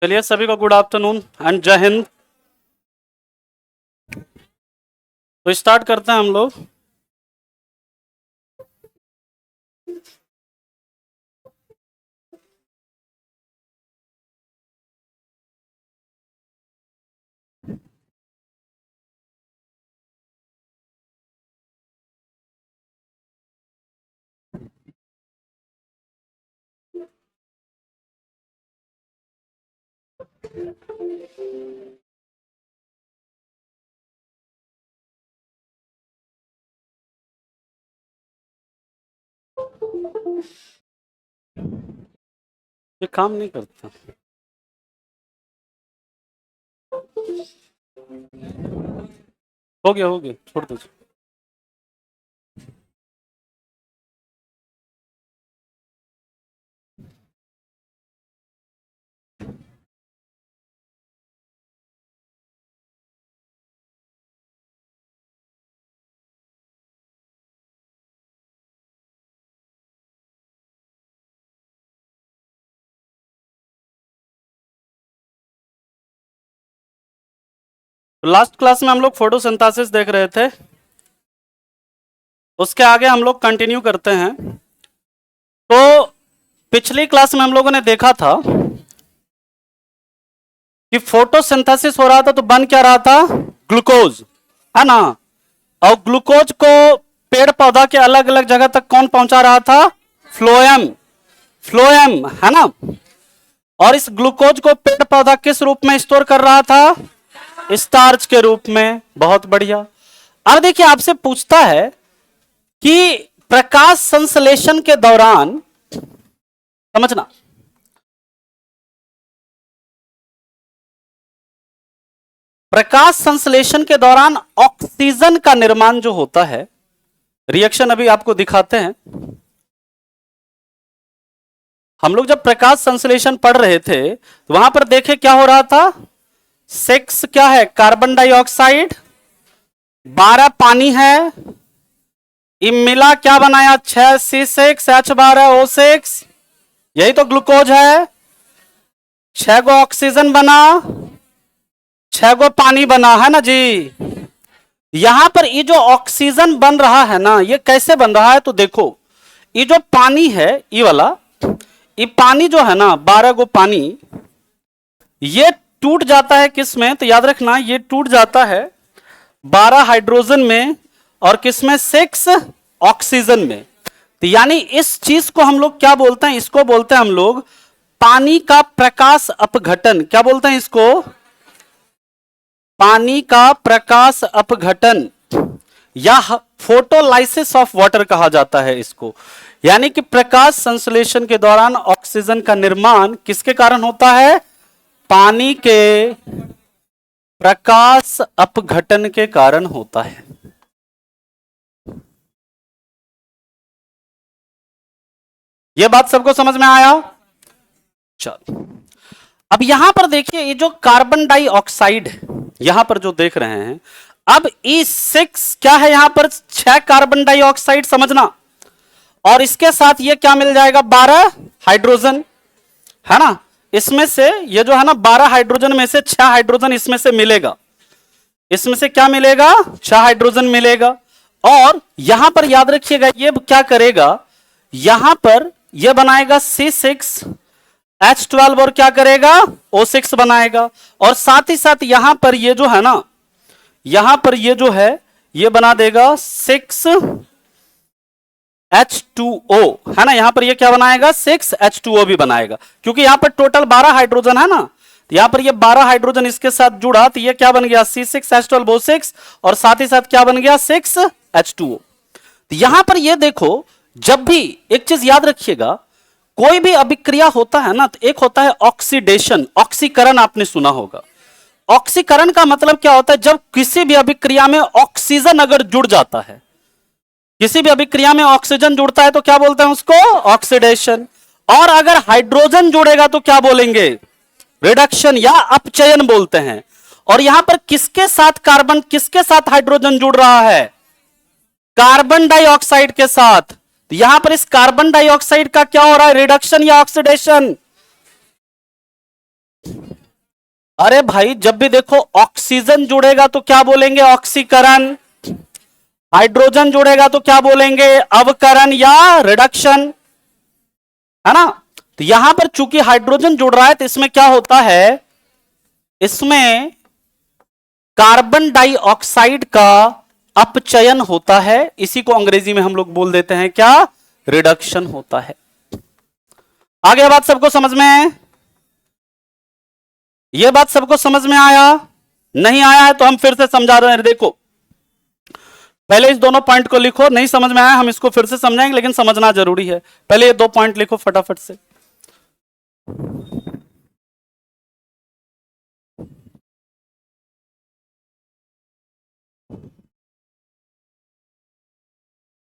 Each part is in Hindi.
चलिए सभी को गुड आफ्टरनून एंड जय हिंद। तो स्टार्ट करते हैं हम लोग। ये काम नहीं करता। हो गया छोड़ दीजिए। लास्ट क्लास में हम लोग फोटोसिंथेसिस देख रहे थे, उसके आगे हम लोग कंटिन्यू करते हैं। तो पिछली क्लास में हम लोगों ने देखा था कि फोटोसिंथेसिस हो रहा था तो बन क्या रहा था, ग्लूकोज, है ना। और ग्लूकोज को पेड़ पौधा के अलग अलग जगह तक कौन पहुंचा रहा था, फ्लोएम, फ्लोएम, है ना। और इस ग्लूकोज को पेड़ पौधा किस रूप में स्टोर कर रहा था, स्टार्च के रूप में। बहुत बढ़िया। अब देखिए आपसे पूछता है कि प्रकाश संश्लेषण के दौरान, समझना, प्रकाश संश्लेषण के दौरान ऑक्सीजन का निर्माण जो होता है, रिएक्शन अभी आपको दिखाते हैं। हम लोग जब प्रकाश संश्लेषण पढ़ रहे थे तो वहां पर देखे क्या हो रहा था, 6 क्या है, कार्बन डाइऑक्साइड, 12 पानी है, मिला क्या बनाया, 6C6H12O6, यही तो ग्लूकोज है। 6 गो ऑक्सीजन बना, 6 गो पानी बना, है ना जी। यहां पर ये जो ऑक्सीजन बन रहा है ना, ये कैसे बन रहा है, तो देखो ये जो पानी है, ये वाला, ये पानी जो है ना, 12 गो पानी, ये टूट जाता है किस में, तो याद रखना ये टूट जाता है 12 हाइड्रोजन में और किस में, 6 ऑक्सीजन में। तो यानी इस चीज को हम लोग क्या बोलते हैं, इसको बोलते हैं हम लोग पानी का प्रकाश अपघटन। क्या बोलते हैं इसको, पानी का प्रकाश अपघटन, या फोटोलाइसिस ऑफ वाटर कहा जाता है इसको। यानी कि प्रकाश संश्लेषण के दौरान ऑक्सीजन का निर्माण किसके कारण होता है, पानी के प्रकाश अपघटन के कारण होता है। यह बात सबको समझ में आया। चलो अब यहां पर देखिए, ये जो कार्बन डाइऑक्साइड है यहां पर जो देख रहे हैं, अब E6 क्या है, यहां पर 6 कार्बन डाइऑक्साइड, समझना, और इसके साथ ये क्या मिल जाएगा, 12 हाइड्रोजन, है ना। इसमें से ये जो है ना 12 हाइड्रोजन में से 6 हाइड्रोजन इसमें से मिलेगा, इसमें से क्या मिलेगा, 6 हाइड्रोजन मिलेगा। और यहां पर याद रखिएगा ये क्या करेगा, यहां पर ये बनाएगा C6H12 और क्या करेगा, O6 बनाएगा। और साथ ही साथ यहां पर ये जो है ना, यहां पर ये जो है ये बना देगा 6H2O, है ना। यहां पर ये क्या बनाएगा, 6H2O भी बनाएगा, क्योंकि यहां पर टोटल 12 हाइड्रोजन है ना। तो यहां पर ये 12 हाइड्रोजन इसके साथ जुड़ा तो ये क्या बन गया, C6H12O6, और साथ ही साथ क्या बन गया, 6H2O। तो यहां पर ये देखो, जब भी एक चीज याद रखिएगा, कोई भी अभिक्रिया होता है ना, तो एक होता है ऑक्सीडेशन, ऑक्सीकरण आपने सुना होगा। ऑक्सीकरण का मतलब क्या होता है, जब किसी भी अभिक्रिया में ऑक्सीजन अगर जुड़ जाता है, किसी भी अभिक्रिया में ऑक्सीजन जुड़ता है तो क्या बोलते हैं उसको, ऑक्सीडेशन। और अगर हाइड्रोजन जुड़ेगा तो क्या बोलेंगे, रिडक्शन या अपचयन बोलते हैं। और यहां पर किसके साथ कार्बन, किसके साथ हाइड्रोजन जुड़ रहा है, कार्बन डाइऑक्साइड के साथ। तो यहां पर इस कार्बन डाइऑक्साइड का क्या हो रहा है, रिडक्शन या ऑक्सीडेशन, अरे भाई जब भी देखो ऑक्सीजन जुड़ेगा तो क्या बोलेंगे, ऑक्सीकरण। हाइड्रोजन जुड़ेगा तो क्या बोलेंगे, अवकरण या रिडक्शन, है ना। तो यहां पर चूंकि हाइड्रोजन जुड़ रहा है तो इसमें क्या होता है, इसमें कार्बन डाइऑक्साइड का अपचयन होता है। इसी को अंग्रेजी में हम लोग बोल देते हैं क्या, रिडक्शन होता है। आगे बात सबको समझ में है, यह बात सबको समझ में आया, नहीं आया है तो हम फिर से समझा रहे हैं। देखो पहले इस दोनों पॉइंट को लिखो, नहीं समझ में आया हम इसको फिर से समझाएंगे, लेकिन समझना जरूरी है। पहले ये 2 पॉइंट लिखो फटाफट से।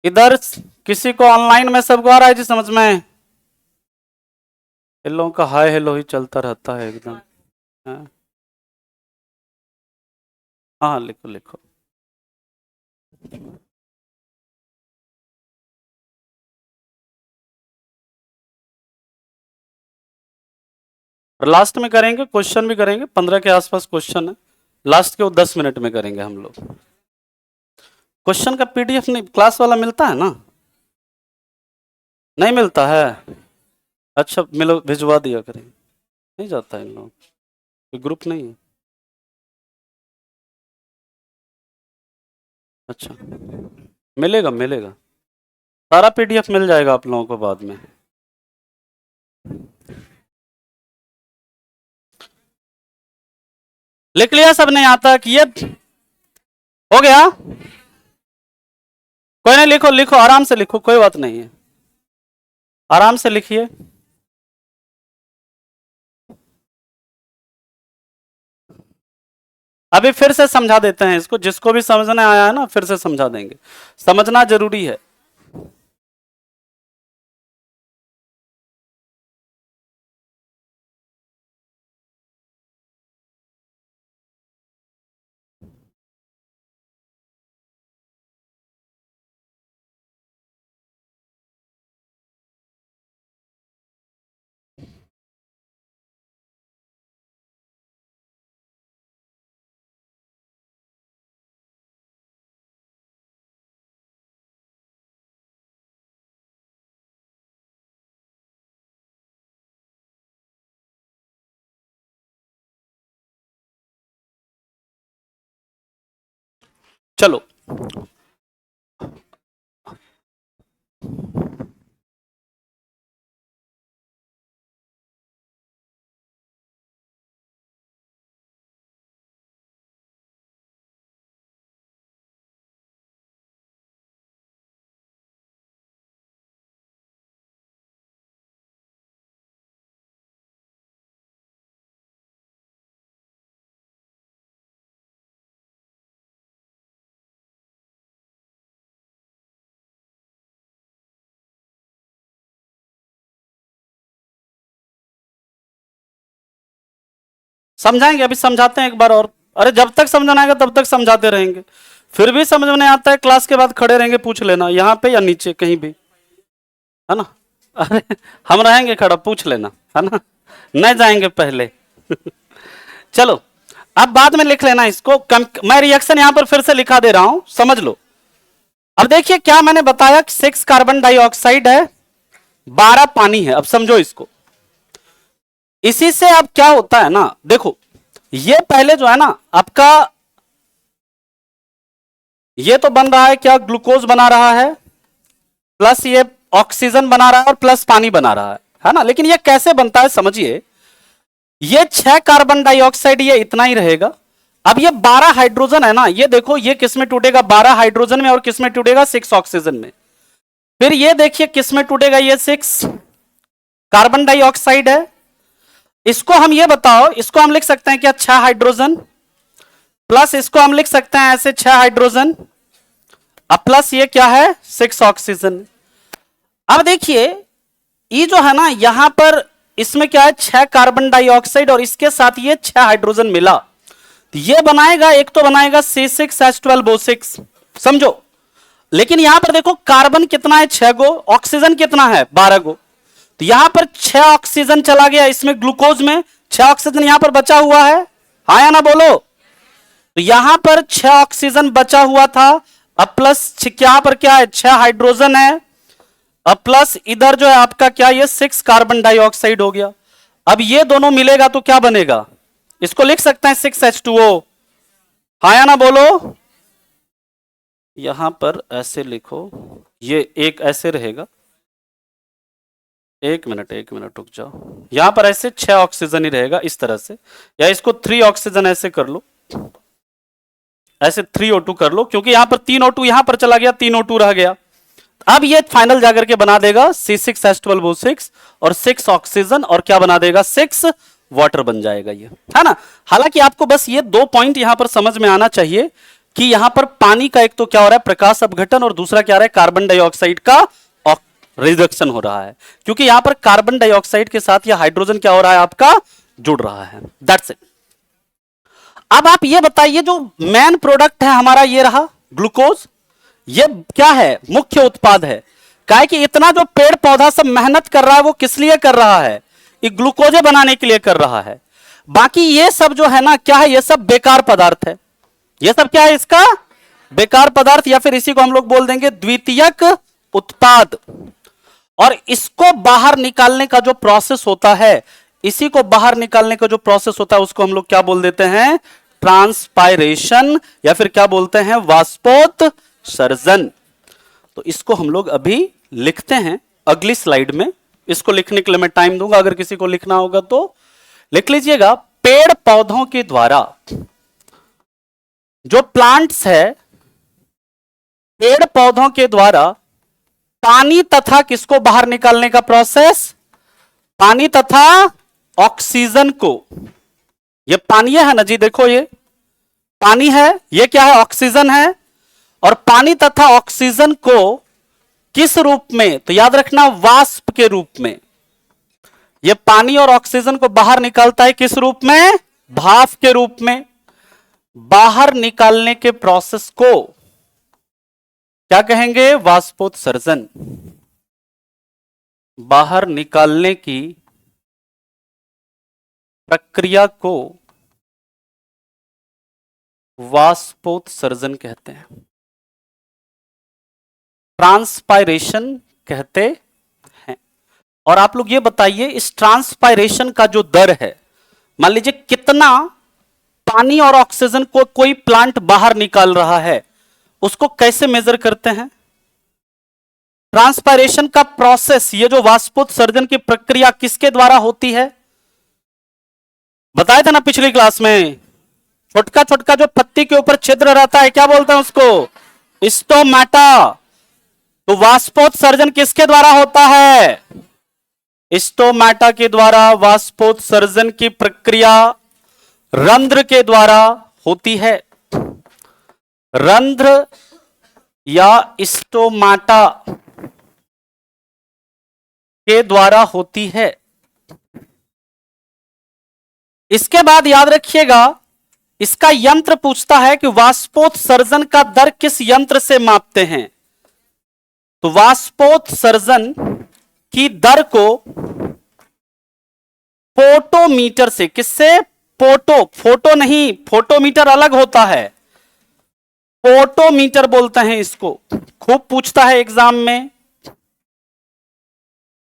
इधर किसी को ऑनलाइन में सबको आ रहा है जी समझ में, इन लोगों का हाय हेलो ही चलता रहता है एकदम। हाँ हाँ लिखो लिखो। और लास्ट में करेंगे, क्वेश्चन भी करेंगे, 15 के आसपास क्वेश्चन है, लास्ट के वो 10 मिनट में करेंगे हम लोग। क्वेश्चन का पीडीएफ नहीं क्लास वाला मिलता है ना, नहीं मिलता है, अच्छा मिलो भिजवा दिया करेंगे, नहीं जाता है इन लोग, ग्रुप नहीं है, अच्छा मिलेगा मिलेगा, सारा पीडीएफ मिल जाएगा आप लोगों को बाद में। लिख लिया सबने यहां तक, ये हो गया, कोई नहीं, लिखो लिखो आराम से लिखो, कोई बात नहीं है, आराम से लिखिए। अभी फिर से समझा देते हैं इसको, जिसको भी समझने आया है ना फिर से समझा देंगे, समझना जरूरी है। चलो समझाएंगे, अभी समझाते हैं एक बार और, अरे जब तक समझना आएगा तब तक समझाते रहेंगे, फिर भी समझ में नहीं आता है क्लास के बाद खड़े रहेंगे, पूछ लेना यहाँ पे या नीचे कहीं भी, है ना। अरे हम रहेंगे खड़ा, पूछ लेना, है ना, नहीं जाएंगे पहले। चलो अब बाद में लिख लेना इसको, मैं रिएक्शन यहां पर फिर से लिखा दे रहा हूं, समझ लो। अब देखिए क्या मैंने बताया, 6 कार्बन डाइऑक्साइड है, 12 पानी है। अब समझो इसको, इसी से अब क्या होता है ना, देखो ये पहले जो है ना आपका, ये तो बन रहा है क्या, ग्लूकोज बना रहा है, प्लस ये ऑक्सीजन बना रहा है और प्लस पानी बना रहा है ना। लेकिन ये कैसे बनता है समझिए, ये 6 कार्बन डाइऑक्साइड ये इतना ही रहेगा। अब ये 12 हाइड्रोजन है ना, ये देखो ये किस में टूटेगा, 12 हाइड्रोजन में, और किस में टूटेगा, 6 ऑक्सीजन में। फिर ये देखिए किस में टूटेगा, ये 6 कार्बन डाइऑक्साइड है। इसको हम ये बताओ, इसको हम लिख सकते हैं क्या, 6 हाइड्रोजन, प्लस इसको हम लिख सकते हैं ऐसे 6 हाइड्रोजन, अब प्लस ये क्या है, 6 ऑक्सीजन। अब देखिए ये जो है ना यहां पर, इसमें क्या है, 6 कार्बन डाइऑक्साइड और इसके साथ ये 6 हाइड्रोजन मिला, तो ये बनाएगा, एक तो बनाएगा C6H12O6, समझो। लेकिन यहां पर देखो कार्बन कितना है, 6 गो, ऑक्सीजन कितना है, 12 गो, तो यहां पर 6 ऑक्सीजन चला गया इसमें, ग्लूकोज में 6 ऑक्सीजन यहां पर बचा हुआ है, हाँ या ना बोलो। तो यहां पर 6 ऑक्सीजन बचा हुआ था, अब प्लस क्या पर क्या है, 6 हाइड्रोजन है, अब प्लस इधर जो है आपका क्या, ये 6 कार्बन डाइऑक्साइड हो गया। अब ये दोनों मिलेगा तो क्या बनेगा, इसको लिख सकते हैं 6H2O। हाँ या ना बोलो। यहां पर ऐसे लिखो, ये एक ऐसे रहेगा, एक मिनट रुक जाओ, यहां पर ऐसे 6 ऑक्सीजन ही रहेगा इस तरह से, या इसको 3 ऑक्सीजन ऐसे कर लो, ऐसे 3O2 कर लो, क्योंकि यहां पर 3O2 यहां पर चला गया, 3O2 रह गया। अब ये फाइनल जाकर के बना देगा C6H12O6 और 6 ऑक्सीजन, और क्या बना देगा, 6 वाटर बन जाएगा ये, है ना। हालांकि आपको बस ये 2 पॉइंट यहां पर समझ में आना चाहिए कि यहां पर पानी का एक तो क्या हो रहा है, प्रकाश अपघटन, और दूसरा क्या हो रहा है, कार्बन डाइऑक्साइड का रिडक्शन हो रहा है, क्योंकि यहां पर कार्बन डाइऑक्साइड के साथ यह हाइड्रोजन क्या हो रहा है, आपका जुड़ रहा है। That's it. अब आप ये बताइए, जो मेन प्रोडक्ट है हमारा ये रहा ग्लूकोज, ये क्या है, मुख्य उत्पाद है। क्या है कि इतना जो पेड़ पौधा सब मेहनत कर रहा है वो किस लिए कर रहा है, ये ग्लूकोजे बनाने के लिए कर रहा है। बाकी ये सब जो है ना, क्या है, ये सब बेकार पदार्थ है। ये सब क्या है, इसका बेकार पदार्थ, या फिर इसी को हम लोग बोल देंगे द्वितीयक उत्पाद। और इसको बाहर निकालने का जो प्रोसेस होता है, इसी को बाहर निकालने का जो प्रोसेस होता है, उसको हम लोग क्या बोल देते हैं, ट्रांसपायरेशन, या फिर क्या बोलते हैं, वाष्पोत्सर्जन। तो इसको हम लोग अभी लिखते हैं अगली स्लाइड में। इसको लिखने के लिए मैं टाइम दूंगा, अगर किसी को लिखना होगा तो लिख लीजिएगा। पेड़ पौधों के द्वारा जो प्लांट्स है, पेड़ पौधों के द्वारा पानी तथा किसको बाहर निकालने का प्रोसेस, पानी तथा ऑक्सीजन को, ये पानी है ना जी, देखो ये पानी है, ये क्या है, ऑक्सीजन है। और पानी तथा ऑक्सीजन को किस रूप में, तो याद रखना वाष्प के रूप में। ये पानी और ऑक्सीजन को बाहर निकालता है किस रूप में, भाप के रूप में। बाहर निकालने के प्रोसेस को क्या कहेंगे, वाष्पोत्सर्जन। बाहर निकालने की प्रक्रिया को वाष्पोत्सर्जन कहते हैं, ट्रांसपायरेशन कहते हैं। और आप लोग ये बताइए, इस ट्रांसपायरेशन का जो दर है, मान लीजिए कितना पानी और ऑक्सीजन को कोई प्लांट बाहर निकाल रहा है, उसको कैसे मेजर करते हैं। ट्रांसपायरेशन का प्रोसेस, ये जो वाष्पोत्सर्जन की प्रक्रिया किसके द्वारा होती है, बताया था ना पिछली क्लास में, छोटका छोटका जो पत्ती के ऊपर छिद्र रहता है, क्या बोलते हैं उसको, स्टोमाटा। तो वाष्पोत्सर्जन किसके द्वारा होता है, स्टोमाटा के द्वारा। वाष्पोत्सर्जन की प्रक्रिया रंध्र के द्वारा होती है, रंध्र या स्टोमाटा के द्वारा होती है। इसके बाद याद रखिएगा, इसका यंत्र पूछता है कि वाष्पोत्सर्जन का दर किस यंत्र से मापते हैं। तो वाष्पोत्सर्जन की दर को फोटोमीटर से, किससे, फोटो नहीं, फोटोमीटर अलग होता है, फोटोमीटर बोलते हैं इसको, खूब पूछता है एग्जाम में।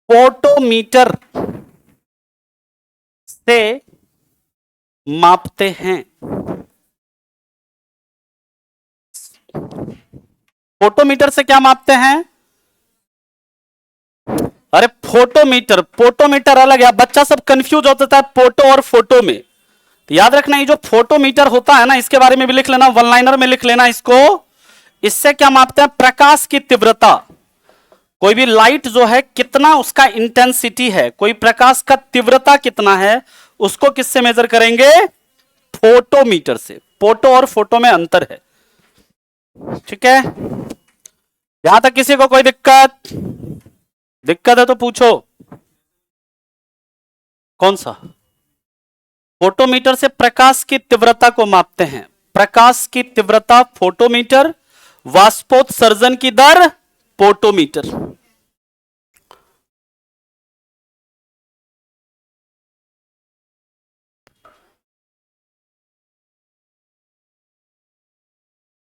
फोटोमीटर से मापते हैं। फोटोमीटर से क्या मापते हैं, अरे फोटोमीटर, फोटोमीटर अलग है, बच्चा सब कंफ्यूज होता है फोटो और फोटो में। तो याद रखना, ये जो फोटोमीटर होता है ना, इसके बारे में भी लिख लेना, वन लाइनर में लिख लेना इसको। इससे क्या मापते हैं, प्रकाश की तीव्रता। कोई भी लाइट जो है, कितना उसका इंटेंसिटी है, कोई प्रकाश का तीव्रता कितना है, उसको किससे मेजर करेंगे, फोटोमीटर से। फोटो और फोटो में अंतर है, ठीक है। यहां तक किसी को कोई दिक्कत है तो पूछो। कौन सा, फोटोमीटर से प्रकाश की तीव्रता को मापते हैं, प्रकाश की तीव्रता फोटोमीटर, वाष्पोत्सर्जन की दर फोटोमीटर।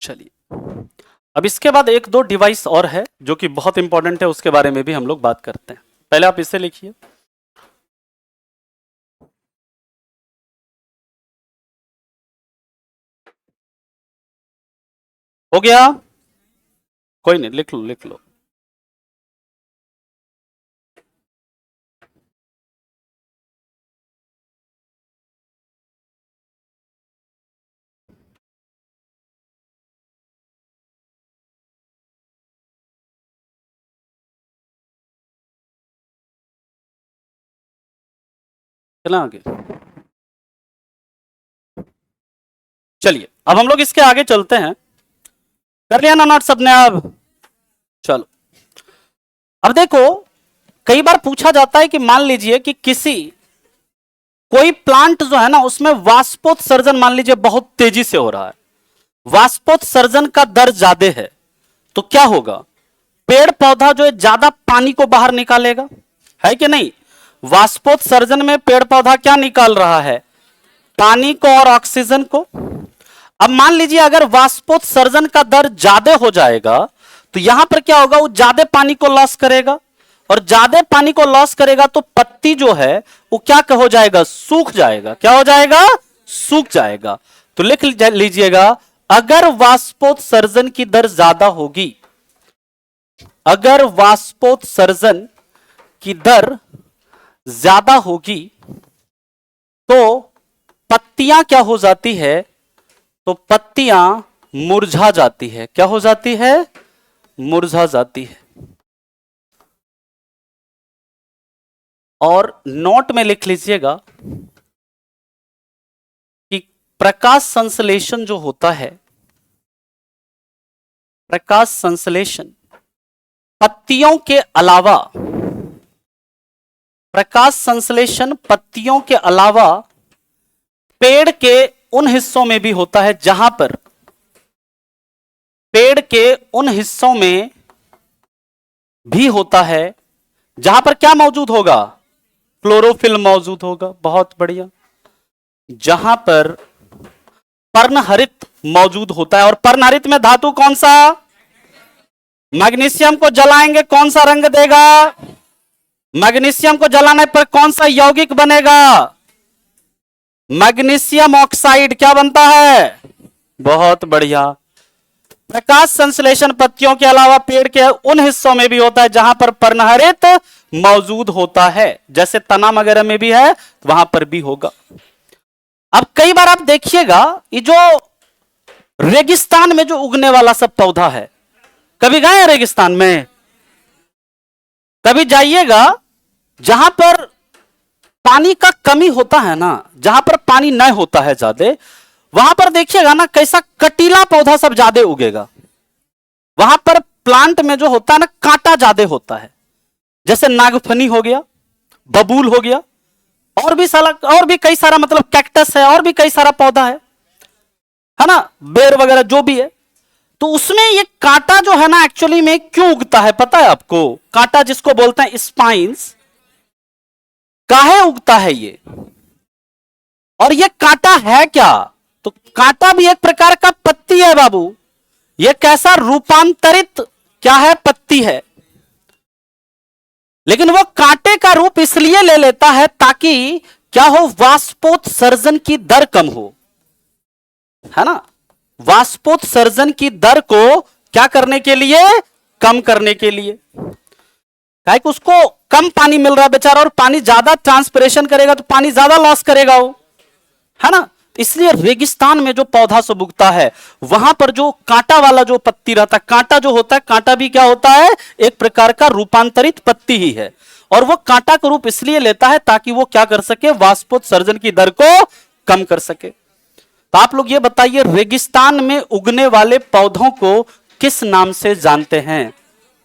चलिए, अब इसके बाद एक दो डिवाइस और है जो कि बहुत इंपॉर्टेंट है, उसके बारे में भी हम लोग बात करते हैं। पहले आप इसे लिखिए। हो गया? कोई नहीं, लिख लो लिख लो। चला आगे। चलिए, अब हम लोग इसके आगे चलते हैं। कर लिया ना नोट सबने? अब चलो, अब देखो, कई बार पूछा जाता है कि मान लीजिए कि कोई प्लांट जो है ना, उसमें वाष्पोत्सर्जन मान लीजिए बहुत तेजी से हो रहा है, वाष्पोत्सर्जन का दर ज्यादा है, तो क्या होगा? पेड़ पौधा जो है ज्यादा पानी को बाहर निकालेगा, है कि नहीं? वाष्पोत्सर्जन में पेड़ पौधा क्या निकाल रहा है? पानी को और ऑक्सीजन को। अब मान लीजिए अगर वाष्पोत्सर्जन का दर ज्यादा हो जाएगा, तो यहां पर क्या होगा? वो ज्यादा पानी को लॉस करेगा, और ज्यादा पानी को लॉस करेगा तो पत्ती जो है वो क्या हो जाएगा? सूख जाएगा। क्या हो जाएगा? सूख जाएगा। तो लिख लीजिएगा, अगर वाष्पोत्सर्जन की दर ज्यादा होगी, अगर वाष्पोत्सर्जन की दर ज्यादा होगी तो पत्तियां क्या हो जाती है? तो पत्तियां मुरझा जाती है। क्या हो जाती है? मुरझा जाती है। और नोट में लिख लीजिएगा कि प्रकाश संश्लेषण जो होता है, प्रकाश संश्लेषण पत्तियों के अलावा, प्रकाश संश्लेषण पत्तियों के अलावा पेड़ के उन हिस्सों में भी होता है जहां पर, पेड़ के उन हिस्सों में भी होता है जहां पर क्या मौजूद होगा? क्लोरोफिल मौजूद होगा। बहुत बढ़िया। जहां पर पर्णहरित मौजूद होता है, और पर्णहरित में धातु कौन सा? मैग्नीशियम को जलाएंगे कौन सा रंग देगा? मैग्नीशियम को जलाने पर कौन सा यौगिक बनेगा? Magnesium oxide. क्या बनता है? बहुत बढ़िया। प्रकाश संश्लेषण पत्तियों के अलावा पेड़ के उन हिस्सों में भी होता है जहां पर पर्णहरित मौजूद होता है, जैसे तना वगैरह में भी है, वहां पर भी होगा। अब कई बार आप देखिएगा, ये जो रेगिस्तान में जो उगने वाला सब पौधा है, कभी गए हैं रेगिस्तान में? कभी जाइएगा जहां पर पानी का कमी होता है ना, जहां पर पानी नहीं होता है ज्यादा, वहां पर देखिएगा ना कैसा कटीला पौधा सब ज्यादा उगेगा। वहां पर प्लांट में जो होता है ना, कांटा ज्यादा होता है, जैसे नागफनी हो गया, बबूल हो गया, और भी कई सारा, मतलब कैक्टस है, और भी कई सारा पौधा है ना, बेर वगैरह जो भी है। तो उसमें ये कांटा जो है ना, एक्चुअली में क्यों उगता है पता है आपको? कांटा जिसको बोलते हैं स्पाइंस, काहे उगता है ये? और ये कांटा है क्या? तो कांटा भी एक प्रकार का पत्ती है बाबू। ये कैसा रूपांतरित क्या है? पत्ती है। लेकिन वो कांटे का रूप इसलिए ले लेता है ताकि क्या हो? वाष्पोत्सर्जन की दर कम हो, है ना? वाष्पोत्सर्जन की दर को क्या करने के लिए? कम करने के लिए। काहे कि उसको कम पानी मिल रहा है बेचारा, और पानी ज्यादा ट्रांसपिरेशन करेगा तो पानी ज्यादा लॉस करेगा वो, है ना? इसलिए रेगिस्तान में जो पौधा सब उगता है, वहां पर जो कांटा वाला जो पत्ती रहता है, कांटा जो होता है, कांटा भी क्या होता है? एक प्रकार का रूपांतरित पत्ती ही है। और वो कांटा का रूप इसलिए लेता है ताकि वो क्या कर सके? वाष्पोत्सर्जन की दर को कम कर सके। तो आप लोग ये बताइए, रेगिस्तान में उगने वाले पौधों को किस नाम से जानते हैं?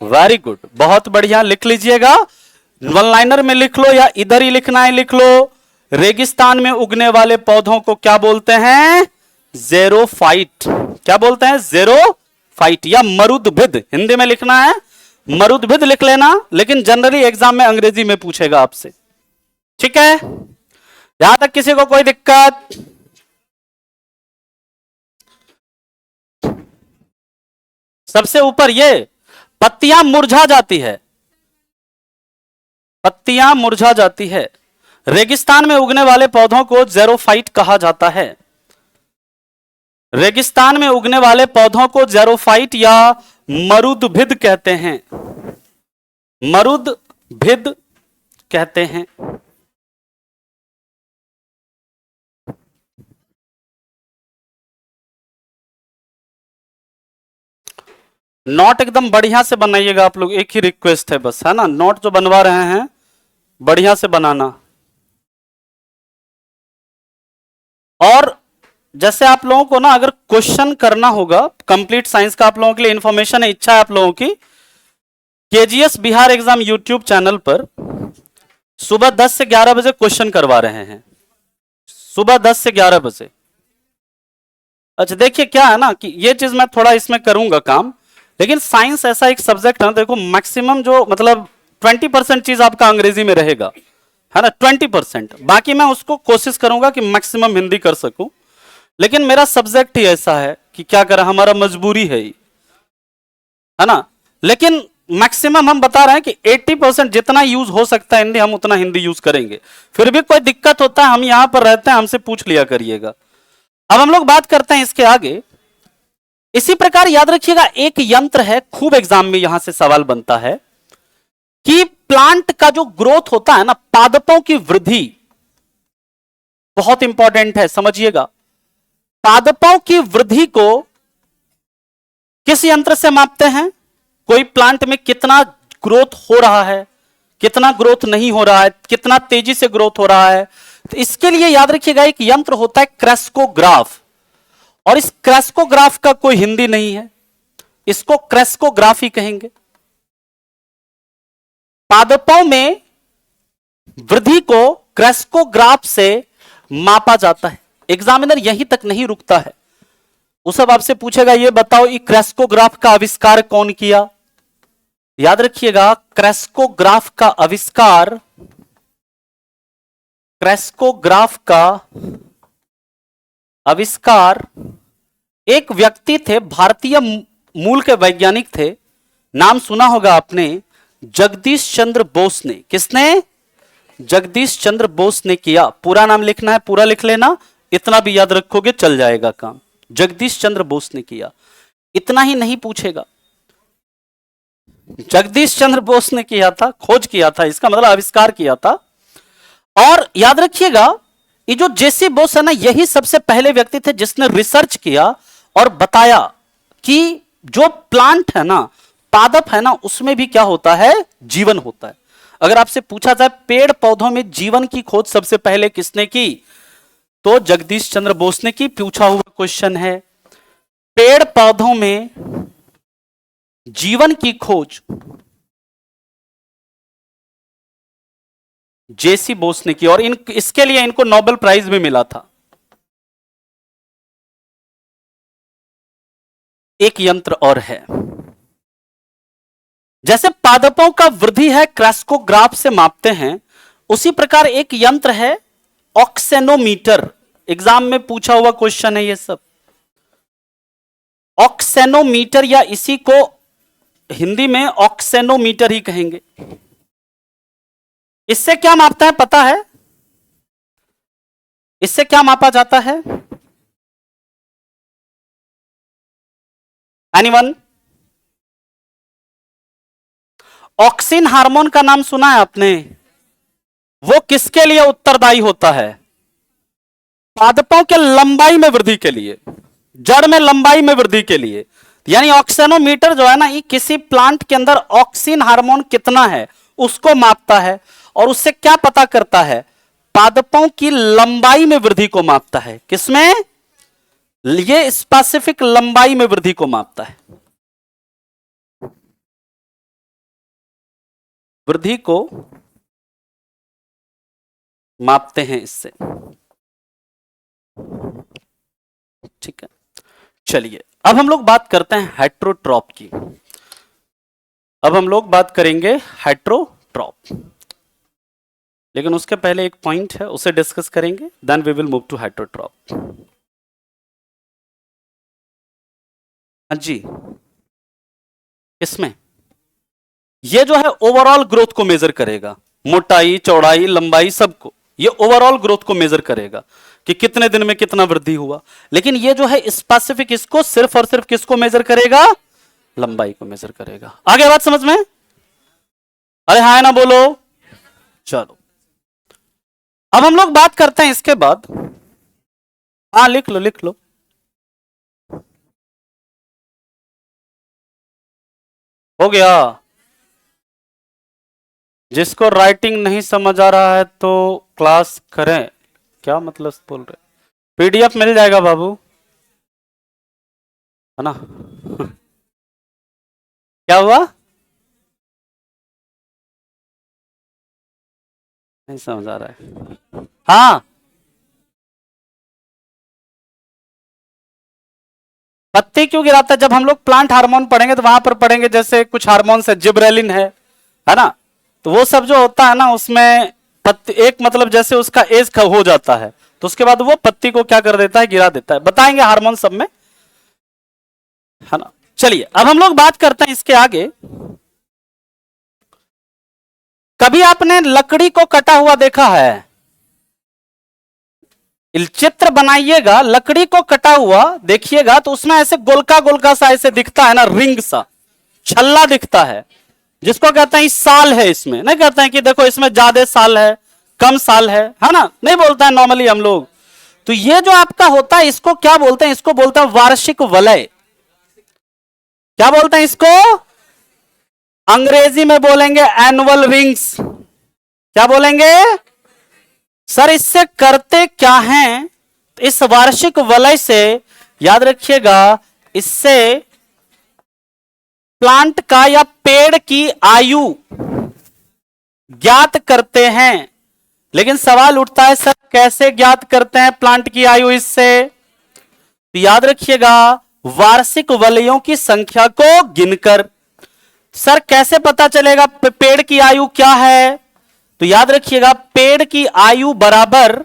वेरी गुड, बहुत बढ़िया। लिख लीजिएगा, वन लाइनर में लिख लो या इधर ही लिखना है, लिख लो। रेगिस्तान में उगने वाले पौधों को क्या बोलते हैं? ज़ेरोफाइट। क्या बोलते हैं? ज़ेरोफाइट या मरुदभिद। हिंदी में लिखना है मरुदभिद लिख लेना, लेकिन जनरली एग्जाम में अंग्रेजी में पूछेगा आपसे, ठीक है? यहां तक किसी को कोई दिक्कत? सबसे ऊपर ये पत्तियां मुरझा जाती है, पत्तियां मुरझा जाती है। रेगिस्तान में उगने वाले पौधों को ज़ेरोफाइट कहा जाता है। रेगिस्तान में उगने वाले पौधों को ज़ेरोफाइट या मरुदभिद कहते हैं, मरुदभिद कहते हैं। नोट एकदम बढ़िया से बनाइएगा आप लोग, एक ही रिक्वेस्ट है बस, है ना, नोट जो बनवा रहे हैं बढ़िया से बनाना। और जैसे आप लोगों को ना अगर क्वेश्चन करना होगा, कंप्लीट साइंस का आप लोगों के लिए इंफॉर्मेशन है, इच्छा है आप लोगों की, KGS Bihar exam YouTube channel पर सुबह 10 से 11 बजे क्वेश्चन करवा रहे हैं, सुबह 10 से 11 बजे। अच्छा देखिए क्या है ना कि ये चीज मैं थोड़ा इसमें करूंगा काम, लेकिन साइंस ऐसा एक सब्जेक्ट है ना, देखो मैक्सिमम जो मतलब 20% चीज आपका अंग्रेजी में रहेगा, है ना, 20%, बाकी मैं उसको कोशिश करूंगा कि मैक्सिमम हिंदी कर सकूं। लेकिन मेरा सब्जेक्ट ही ऐसा है कि क्या करें, हमारा मजबूरी है ही, है ना। लेकिन मैक्सिमम हम बता रहे हैं कि 80% जितना यूज हो सकता है हिंदी, हम उतना हिंदी यूज करेंगे। फिर भी कोई दिक्कत होता है, हम यहां पर रहते हैं, हमसे पूछ लिया करिएगा। अब हम लोग बात करते हैं इसके आगे। इसी प्रकार याद रखिएगा एक यंत्र है, खूब एग्जाम में यहां से सवाल बनता है कि प्लांट का जो ग्रोथ होता है ना, पादपों की वृद्धि, बहुत इंपॉर्टेंट है, समझिएगा। पादपों की वृद्धि को किस यंत्र से मापते हैं? कोई प्लांट में कितना ग्रोथ हो रहा है, कितना ग्रोथ नहीं हो रहा है, कितना तेजी से ग्रोथ हो रहा है, तो इसके लिए याद रखिएगा एक यंत्र होता है क्रेस्कोग्राफ। और इस क्रेस्कोग्राफ का कोई हिंदी नहीं है, इसको क्रेस्कोग्राफ ही कहेंगे। पादपों में वृद्धि को क्रेस्कोग्राफ से मापा जाता है। एग्जामिनर यहीं तक नहीं रुकता है, वो सब आपसे पूछेगा ये बताओ ये क्रेस्कोग्राफ का आविष्कार कौन किया। याद रखिएगा क्रेस्कोग्राफ का आविष्कार, क्रेस्कोग्राफ का आविष्कार एक व्यक्ति थे, भारतीय मूल के वैज्ञानिक थे, नाम सुना होगा आपने, जगदीश चंद्र बोस ने। किसने? जगदीश चंद्र बोस ने किया। पूरा नाम लिखना है, पूरा लिख लेना, इतना भी याद रखोगे चल जाएगा काम। जगदीश चंद्र बोस ने किया, इतना ही नहीं पूछेगा, जगदीश चंद्र बोस ने किया था, खोज किया था, इसका मतलब आविष्कार किया था। और याद रखिएगा ये जो जेसी बोस है ना, यही सबसे पहले व्यक्ति थे जिसने रिसर्च किया और बताया कि जो प्लांट है ना, पादप है ना, उसमें भी क्या होता है, जीवन होता है। अगर आपसे पूछा जाए पेड़ पौधों में जीवन की खोज सबसे पहले किसने की, तो जगदीश चंद्र बोस ने की। पूछा हुआ क्वेश्चन है, पेड़ पौधों में जीवन की खोज जेसी बोस ने की, और इसके लिए इनको नोबेल प्राइज भी मिला था। एक यंत्र और है, जैसे पादपों का वृद्धि है क्रेस्कोग्राफ से मापते हैं, उसी प्रकार एक यंत्र है ऑक्सेनोमीटर। एग्जाम में पूछा हुआ क्वेश्चन है ये सब, ऑक्सेनोमीटर, या इसी को हिंदी में ऑक्सेनोमीटर ही कहेंगे। इससे क्या मापता है पता है? इससे क्या मापा जाता है? एनीवन? ऑक्सिन हार्मोन का नाम सुना है आपने? वो किसके लिए उत्तरदायी होता है? पादपों के लंबाई में वृद्धि के लिए, जड़ में लंबाई में वृद्धि के लिए। यानी ऑक्सेनोमीटर जो है ना, ये किसी प्लांट के अंदर ऑक्सिन हार्मोन कितना है उसको मापता है, और उससे क्या पता करता है, पादपों की लंबाई में वृद्धि को मापता है। किसमें? ये स्पेसिफिक लंबाई में वृद्धि को मापता है, वृद्धि को मापते हैं इससे। ठीक है, चलिए अब हम लोग बात करते हैं हेट्रोट्रॉप की। अब हम लोग बात करेंगे हेट्रोट्रॉप, लेकिन उसके पहले एक पॉइंट है उसे डिस्कस करेंगे, then we will move to heterotroph. हाँ जी, इसमें ये जो है ओवरऑल ग्रोथ को मेजर करेगा, मोटाई, चौड़ाई, लंबाई, सबको ये ओवरऑल ग्रोथ को मेजर करेगा कि कितने दिन में कितना वृद्धि हुआ। लेकिन ये जो है स्पेसिफिक इसको सिर्फ और सिर्फ किसको मेजर करेगा? लंबाई को मेजर करेगा। आगे बात समझ में? अरे हाँ ना बोलो। चलो अब हम लोग बात करते हैं इसके बाद। हाँ लिख लो लिख लो। हो गया। जिसको राइटिंग नहीं समझ आ रहा है तो क्लास करें, क्या मतलब बोल रहे? पीडीएफ मिल जाएगा बाबू, है ना? क्या हुआ? नहीं समझ आ रहा है? हाँ, पत्ती क्यों गिराता है? जब हम लोग प्लांट हार्मोन पढ़ेंगे तो वहां पर पढ़ेंगे, जैसे कुछ हार्मोन है, जिब्रेलिन है ना? तो वो सब जो होता है ना उसमें पत्ती एक मतलब जैसे उसका एज हो जाता है तो उसके बाद वो पत्ती को क्या कर देता है? गिरा देता है। बताएंगे हार्मोन सब में, है ना? चलिए अब हम लोग बात करते हैं इसके आगे। कभी आपने लकड़ी को कटा हुआ देखा है? चित्र बनाइएगा, लकड़ी को कटा हुआ देखिएगा तो उसमें ऐसे गोलका गोलका सा ऐसे दिखता है ना, रिंग सा छल्ला दिखता है, जिसको कहते हैं साल है। इसमें नहीं कहते हैं कि देखो इसमें ज्यादा साल है, कम साल है ना? नहीं बोलता है नॉर्मली हम लोग। तो ये जो आपका होता है इसको क्या बोलते हैं? इसको बोलते हैं वार्षिक वलय। क्या बोलते हैं इसको? अंग्रेजी में बोलेंगे एनुअल रिंग्स। क्या बोलेंगे सर? इससे करते क्या हैं? इस वार्षिक वलय से याद रखिएगा, इससे प्लांट का या पेड़ की आयु ज्ञात करते हैं। लेकिन सवाल उठता है सर कैसे ज्ञात करते हैं प्लांट की आयु इससे? तो याद रखिएगा वार्षिक वलयों की संख्या को गिनकर। सर कैसे पता चलेगा पेड़ की आयु क्या है? तो याद रखिएगा पेड़ की आयु बराबर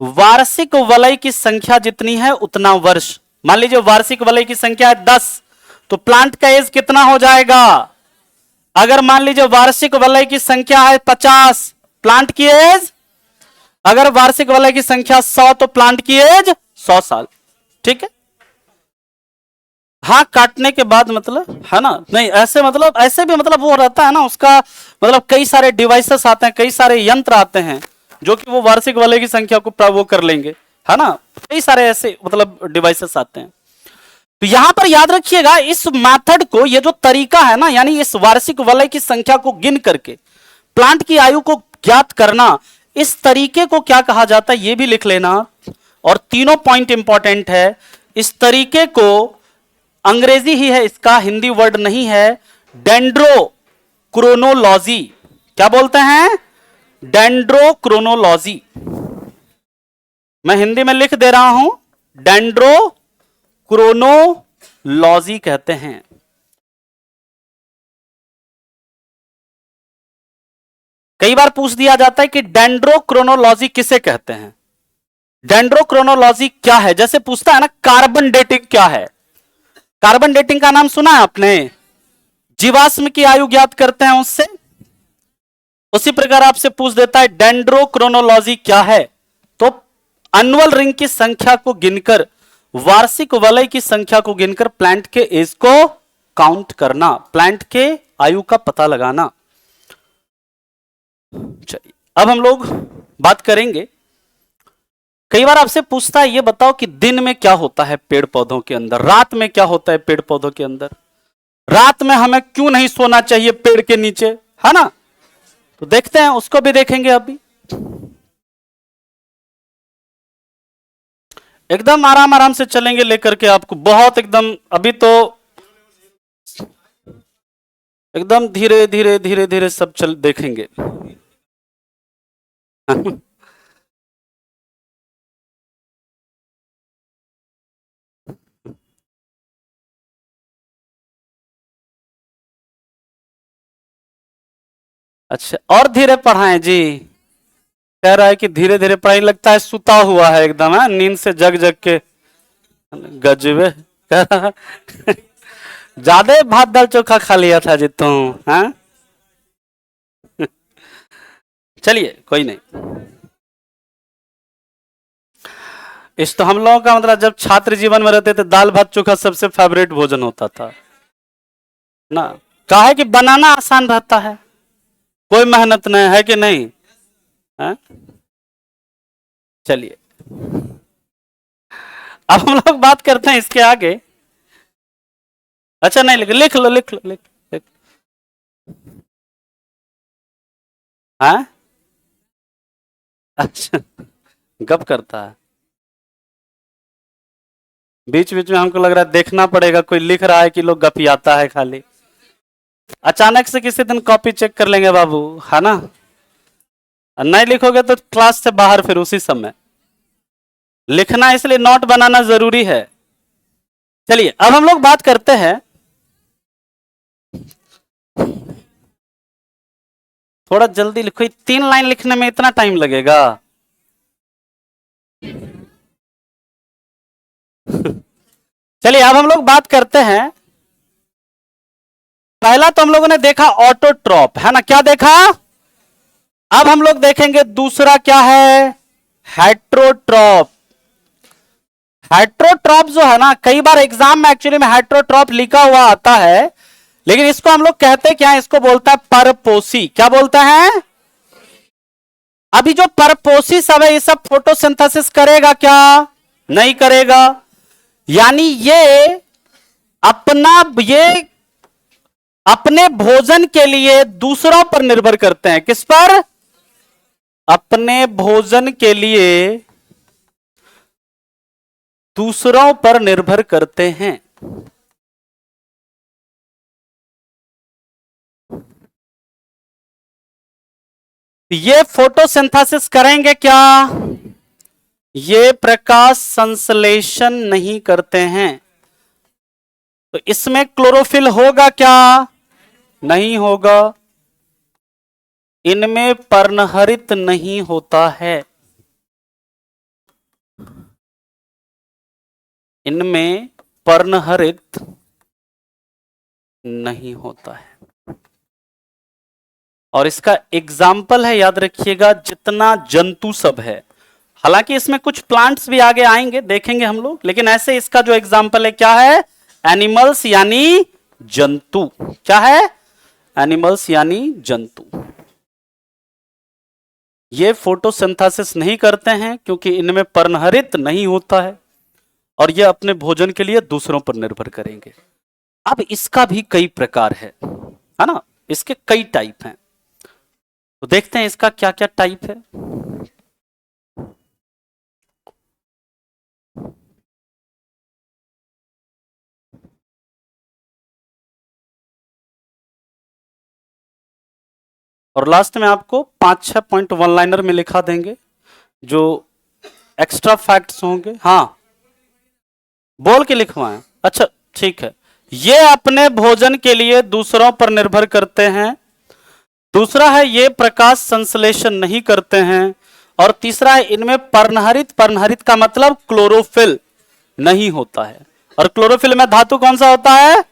वार्षिक वलय की संख्या जितनी है उतना वर्ष। मान लीजिए वार्षिक वलय की संख्या है 10, तो प्लांट का एज कितना हो जाएगा? अगर मान लीजिए वार्षिक वलय की संख्या है 50, प्लांट की एज, अगर वार्षिक वलय की संख्या 100 तो प्लांट की एज 100 साल। ठीक है? हाँ काटने के बाद मतलब, है ना? नहीं ऐसे मतलब ऐसे भी मतलब वो रहता है ना उसका मतलब कई सारे डिवाइसेस आते हैं, कई सारे यंत्र आते हैं जो कि वो वार्षिक वलय की संख्या को वो कर लेंगे, है ना? कई सारे ऐसे मतलब डिवाइसेस आते हैं। तो यहां पर याद रखिएगा इस मेथड को, ये जो तरीका है ना, यानी इस वार्षिक वलय की संख्या को गिन करके प्लांट की आयु को ज्ञात करना, इस तरीके को क्या कहा जाता है ये भी लिख लेना। और तीनों पॉइंट इंपॉर्टेंट है। इस तरीके को अंग्रेजी ही है इसका, हिंदी वर्ड नहीं है, डेंड्रोक्रोनोलॉजी। क्या बोलते हैं? डेंड्रोक्रोनोलॉजी। मैं हिंदी में लिख दे रहा हूं, डेंड्रोक्रोनोलॉजी कहते हैं। कई बार पूछ दिया जाता है कि डेंड्रोक्रोनोलॉजी किसे कहते हैं? डेंड्रोक्रोनोलॉजी क्या है? जैसे पूछता है ना कार्बन डेटिंग क्या है? कार्बन डेटिंग का नाम सुना है आपने? जीवाश्म की आयु ज्ञात करते हैं उससे। उसी प्रकार आपसे पूछ देता है डेंड्रोक्रोनोलॉजी क्या है, तो एनुअल रिंग की संख्या को गिनकर, वार्षिक वलय की संख्या को गिनकर प्लांट के एज को काउंट करना, प्लांट के आयु का पता लगाना। चलिए अब हम लोग बात करेंगे। कई बार आपसे पूछता है ये बताओ कि दिन में क्या होता है पेड़ पौधों के अंदर, रात में क्या होता है पेड़ पौधों के अंदर, रात में हमें क्यों नहीं सोना चाहिए पेड़ के नीचे, है ना? तो देखते हैं, उसको भी देखेंगे। अभी एकदम आराम आराम से चलेंगे लेकर के आपको, बहुत एकदम अभी तो एकदम धीरे धीरे धीरे धीरे सब चल देखेंगे। अच्छा और धीरे पढ़ाएं जी? कह रहा है कि धीरे धीरे पढ़ाई, लगता है सुता हुआ है एकदम, है नींद से जग जग के गजबे कह रहा है। ज्यादा भात दाल चोखा खा लिया था जी तुम, हाँ? चलिए कोई नहीं। इस तो हम लोगों का मतलब जब छात्र जीवन में रहते थे दाल भात चोखा सबसे फेवरेट भोजन होता था ना। काहे कि बनाना आसान रहता है, कोई मेहनत नहीं है कि नहीं, है? चलिए अब हम लोग बात करते हैं इसके आगे। अच्छा नहीं, लिख लो लिख लो लिख, लिख। हाँ अच्छा, गप करता है बीच बीच में, हमको लग रहा है देखना पड़ेगा कोई लिख रहा है कि लोग गपियाता है खाली। अचानक से किसी दिन कॉपी चेक कर लेंगे बाबू, है ना? नहीं लिखोगे तो क्लास से बाहर फिर उसी समय। लिखना इसलिए नोट बनाना जरूरी है। चलिए अब हम लोग बात करते हैं, थोड़ा जल्दी लिखो, 3 लाइन लिखने में इतना टाइम लगेगा? चलिए अब हम लोग बात करते हैं, पहला तो हम लोगों ने देखा ऑटोट्रॉप, है ना? क्या देखा? अब हम लोग देखेंगे दूसरा क्या है, हेट्रोट्रॉप। हेट्रोट्रॉप जो है ना, कई बार एग्जाम में एक्चुअली में हेट्रोट्रॉप लिखा हुआ आता है, लेकिन इसको हम लोग कहते क्या है, इसको बोलता है परपोसी। क्या बोलता है? अभी जो परपोसी सब है ये सब फोटोसिंथेसिस करेगा क्या? नहीं करेगा। यानी अपना ये अपने भोजन के लिए दूसरों पर निर्भर करते हैं। किस पर? अपने भोजन के लिए दूसरों पर निर्भर करते हैं। ये फोटोसिंथेसिस करेंगे क्या? ये प्रकाश संश्लेषण नहीं करते हैं। तो इसमें क्लोरोफिल होगा क्या? नहीं होगा। इनमें पर्णहरित नहीं होता है। इनमें पर्णहरित नहीं होता है। और इसका एग्जाम्पल है, याद रखिएगा, जितना जंतु सब है। हालांकि इसमें कुछ प्लांट्स भी आगे आएंगे, देखेंगे हम लोग, लेकिन ऐसे इसका जो एग्जाम्पल है क्या है? एनिमल्स यानी जंतु। क्या है? एनिमल्स यानी जंतु। ये फोटोसिंथेसिस नहीं करते हैं क्योंकि इनमें पर्णहरित नहीं होता है, और ये अपने भोजन के लिए दूसरों पर निर्भर करेंगे। अब इसका भी कई प्रकार है ना? इसके कई टाइप हैं, तो देखते हैं इसका क्या क्या टाइप है। और लास्ट में आपको 5-6 पॉइंट वन लाइनर में लिखा देंगे जो एक्स्ट्रा फैक्ट्स होंगे। हाँ बोल के लिखवाएं। अच्छा ठीक है। ये अपने भोजन के लिए दूसरों पर निर्भर करते हैं। दूसरा है ये प्रकाश संश्लेषण नहीं करते हैं। और तीसरा है इनमें पर्णहरित, पर्णहरित का मतलब क्लोरोफिल नहीं होता है। और क्लोरोफिल में धातु कौन सा होता है?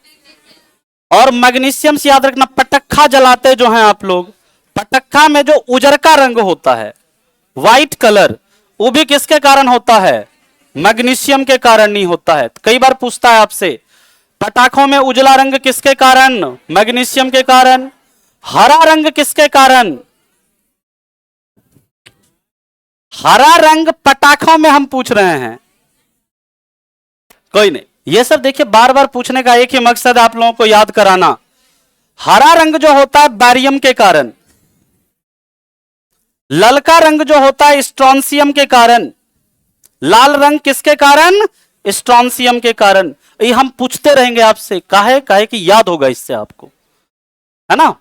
और मैग्नीशियम से याद रखना, पटक्खा जलाते जो हैं आप लोग, पटक्खा में जो उजरका रंग होता है, व्हाइट कलर, वो भी किसके कारण होता है? मैग्नीशियम के कारण नहीं होता है। कई बार पूछता है आपसे, पटाखों में उजला रंग किसके कारण? मैग्नीशियम के कारण। हरा रंग किसके कारण? हरा रंग पटाखों में हम पूछ रहे हैं, कोई नहीं। ये सब देखिए बार बार पूछने का एक ही मकसद है, आप लोगों को याद कराना। हरा रंग जो होता है बैरियम के कारण, ललका रंग जो होता है स्ट्रोंसियम के कारण, लाल रंग किसके कारण? स्ट्रोंसियम के कारण। ये हम पूछते रहेंगे आपसे, काहे काहे कि याद होगा इससे आपको, है ना?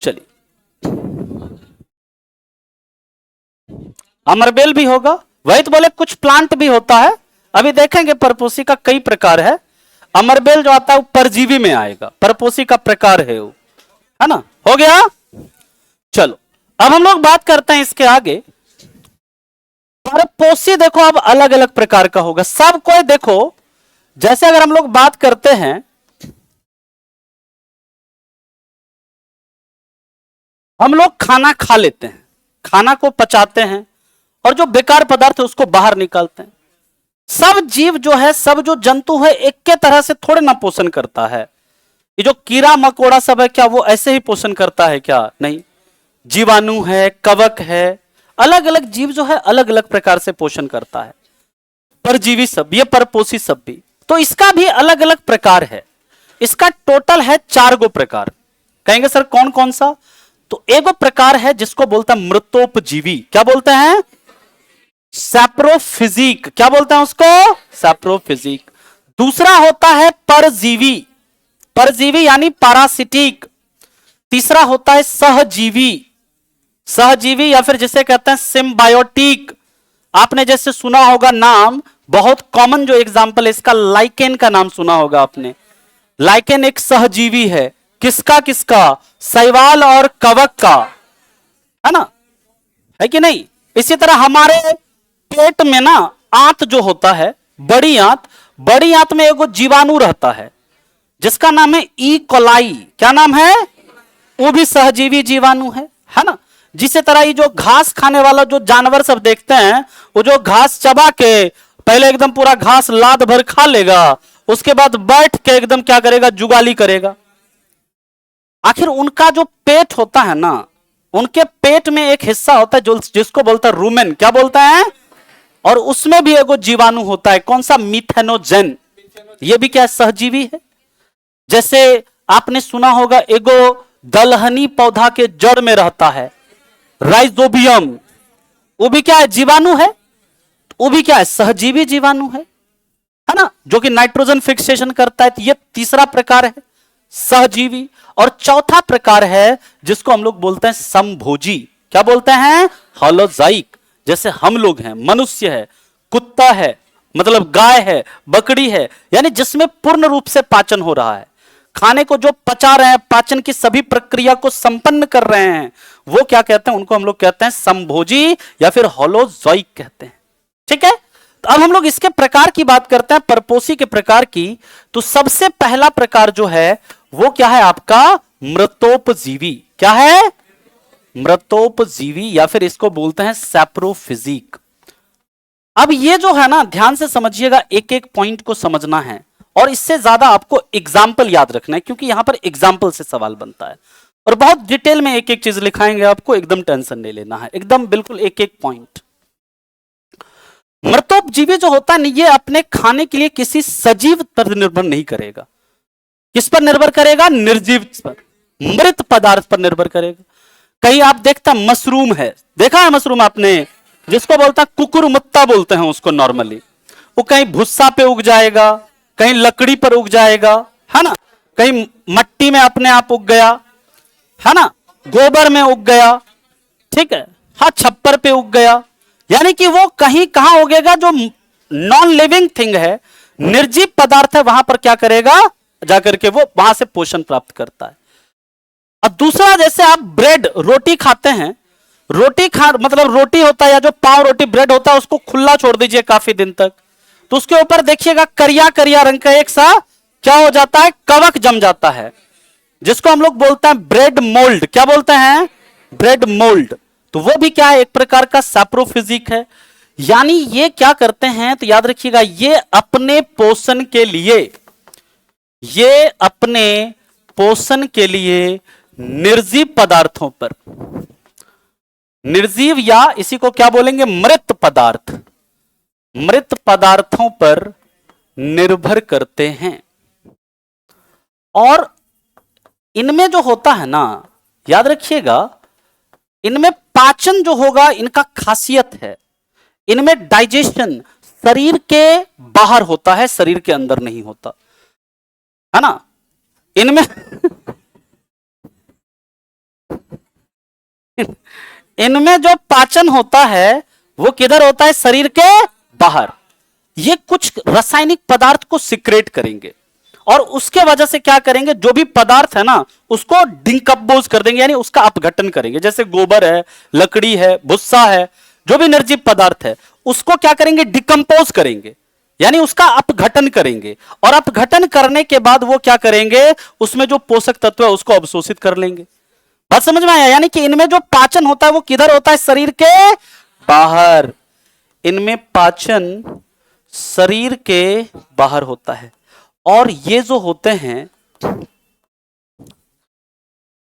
चलिए अमरबेल भी होगा, वही तो बोले कुछ प्लांट भी होता है। अभी देखेंगे परपोसी का कई प्रकार है। अमरबेल जो आता है वो परजीवी में आएगा, परपोसी का प्रकार है वो, है ना? हो गया। चलो अब हम लोग बात करते हैं इसके आगे। परपोसी देखो अब अलग अलग प्रकार का होगा सब कोई। देखो जैसे अगर हम लोग बात करते हैं हम लोग खाना खा लेते हैं, खाना को पचाते हैं और जो बेकार पदार्थ है उसको बाहर निकालते हैं। सब जीव जो है, सब जो जंतु है, एक के तरह से थोड़े ना पोषण करता है। ये जो कीड़ा मकोड़ा सब है, क्या वो ऐसे ही पोषण करता है? क्या नहीं। जीवाणु है, कवक है, अलग अलग जीव जो है अलग अलग प्रकार से पोषण करता है। परजीवी सब, ये परपोषी सब भी, तो इसका भी अलग अलग प्रकार है। इसका टोटल है 4 गो प्रकार। कहेंगे सर कौन कौन सा? तो एगो प्रकार है जिसको बोलता है मृतोपजीवी। क्या बोलते हैं? सैप्रोफिजिक। क्या बोलते हैं उसको? सैप्रोफिजिक। दूसरा होता है परजीवी, परजीवी यानी पैरासिटिक। तीसरा होता है सहजीवी, सहजीवी या फिर जिसे कहते हैं सिम्बायोटिक। आपने जैसे सुना होगा नाम, बहुत कॉमन जो एग्जांपल है इसका, लाइकेन का नाम सुना होगा आपने। लाइकेन एक सहजीवी है। किसका किसका? शैवाल और कवक का, है ना, है कि नहीं? इसी तरह हमारे पेट में ना आंत जो होता है, बड़ी आंत, बड़ी आंत में एगो जीवाणु रहता है जिसका नाम है ई कोलाई। क्या नाम है? वो भी सहजीवी जीवाणु है ना। जिस तरह ये जो घास खाने वाला जो जानवर सब देखते हैं, वो जो घास चबा के पहले एकदम पूरा घास लाद भर खा लेगा, उसके बाद बैठ के एकदम क्या करेगा? जुगाली करेगा। आखिर उनका जो पेट होता है ना, उनके पेट में एक हिस्सा होता है जो जिसको बोलता है रूमेन। क्या बोलता है? और उसमें भी एगो जीवाणु होता है। कौन सा? मीथेनोजेन। ये भी क्या सहजीवी है। जैसे आपने सुना होगा एगो दलहनी पौधा के जड़ में रहता है राइजोबियम, वो भी क्या है? जीवाणु है। वो भी क्या है? सहजीवी जीवाणु है ना, जो कि नाइट्रोजन फिक्सेशन करता है। तो ये तीसरा प्रकार है सहजीवी। और चौथा प्रकार है जिसको हम लोग बोलते हैं समभोजी। क्या बोलते हैं? होलोजाइक। जैसे हम लोग हैं, मनुष्य है, कुत्ता है, मतलब गाय है, बकरी है, यानी जिसमें पूर्ण रूप से पाचन हो रहा है, खाने को जो पचा रहे हैं, पाचन की सभी प्रक्रिया को संपन्न कर रहे हैं, वो क्या कहते हैं? उनको हम लोग कहते हैं समभोजी या फिर होलोजोइक कहते हैं। ठीक है। तो अब हम लोग इसके प्रकार की बात करते हैं, परपोषी के प्रकार की। तो सबसे पहला प्रकार जो है वो क्या है आपका? मृतोपजीवी। क्या है? मृतोपजीवी या फिर इसको बोलते हैं सैप्रोफिजिक। अब ये जो है ना, ध्यान से समझिएगा, एक एक पॉइंट को समझना है और इससे ज्यादा आपको एग्जाम्पल याद रखना है, क्योंकि यहां पर एग्जाम्पल से सवाल बनता है और बहुत डिटेल में एक एक चीज लिखाएंगे आपको। एकदम टेंशन नहीं लेना है, एकदम बिल्कुल एक एक पॉइंट। मृतोपजीवी जो होता है, ये अपने खाने के लिए किसी सजीव पर निर्भर नहीं करेगा। किस पर निर्भर करेगा? निर्जीव पर, मृत पदार्थ पर निर्भर करेगा। कहीं आप देखता मशरूम है, देखा है मशरूम आपने, जिसको बोलता कुकुरमुत्ता बोलते हैं उसको नॉर्मली। वो कहीं भुस्सा पे उग जाएगा, कहीं लकड़ी पर उग जाएगा, है ना, कहीं मट्टी में अपने आप उग गया, है ना, गोबर में उग गया, ठीक है, हाँ, छप्पर पे उग गया। यानी कि वो कहीं कहां उगेगा? जो नॉन लिविंग थिंग है, निर्जीव पदार्थ है, वहां पर क्या करेगा? जाकर के वो वहां से पोषण प्राप्त करता है। अब दूसरा, जैसे आप ब्रेड, रोटी खाते हैं, रोटी खा मतलब रोटी होता है या जो पाव रोटी ब्रेड होता है, उसको खुला छोड़ दीजिए काफी दिन तक, तो उसके ऊपर देखिएगा करिया करिया रंग का एक सा क्या हो जाता है? कवक जम जाता है, जिसको हम लोग बोलते हैं ब्रेड मोल्ड। क्या बोलते हैं? Bread mould. तो वो भी क्या है? एक प्रकार का सैप्रोफिजिक है। यानी ये क्या करते हैं? तो याद रखिएगा, ये अपने पोषण के लिए, ये अपने पोषण के लिए निर्जीव पदार्थों पर, निर्जीव या इसी को क्या बोलेंगे? मृत पदार्थ, मृत पदार्थों पर निर्भर करते हैं। और इनमें जो होता है ना, याद रखिएगा, इनमें पाचन जो होगा, इनका खासियत है, इनमें डाइजेशन शरीर के बाहर होता है, शरीर के अंदर नहीं होता, है ना। इनमें इनमें जो पाचन होता है वो किधर होता है? शरीर के बाहर। ये कुछ रासायनिक पदार्थ को सिक्रेट करेंगे और उसके वजह से क्या करेंगे? जो भी पदार्थ है ना, उसको डिकम्पोज कर देंगे, यानी उसका अपघटन करेंगे। जैसे गोबर है, लकड़ी है, भुस्सा है, जो भी निर्जीव पदार्थ है, उसको क्या करेंगे? डिकम्पोज करेंगे, यानी उसका अपघटन करेंगे। और अपघटन करने के बाद वो क्या करेंगे? उसमें जो पोषक तत्व है उसको अवशोषित कर लेंगे। बात समझ में आया? यानी कि इनमें जो पाचन होता है वो किधर होता है? शरीर के बाहर। इनमें पाचन शरीर के बाहर होता है। और ये जो होते हैं,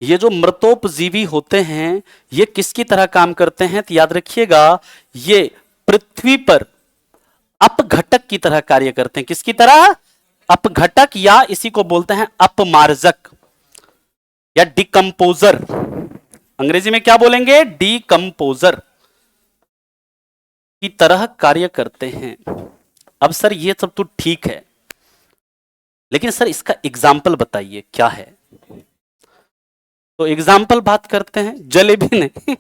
ये जो मृतोपजीवी होते हैं, ये किसकी तरह काम करते हैं? तो याद रखिएगा, ये पृथ्वी पर अपघटक की तरह कार्य करते हैं। किसकी तरह? अपघटक, या इसी को बोलते हैं अपमार्जक या डिकम्पोजर। अंग्रेजी में क्या बोलेंगे? डिकम्पोजर की तरह कार्य करते हैं। अब सर ये सब तो ठीक है, लेकिन सर इसका एग्जाम्पल बताइए क्या है? तो एग्जाम्पल बात करते हैं। जलेबी नहीं,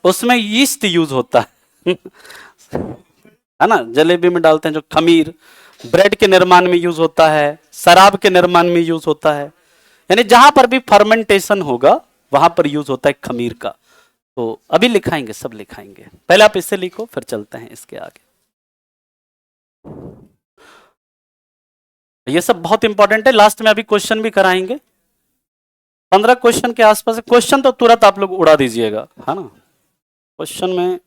उसमें यीस्ट यूज होता है ना? जलेबी में डालते हैं जो खमीर, ब्रेड के निर्माण में यूज होता है, शराब के निर्माण में यूज होता है। यानी जहां पर भी फर्मेंटेशन होगा वहां पर यूज होता है खमीर का। तो अभी लिखाएंगे, सब लिखाएंगे। पहले आप इससे लिखो, फिर चलते हैं इसके आगे। ये सब बहुत इंपॉर्टेंट है, लास्ट में अभी क्वेश्चन भी कराएंगे। 15 क्वेश्चन के आसपास। क्वेश्चन तो तुरंत आप लोग उड़ा दीजिएगा, है ना? क्वेश्चन में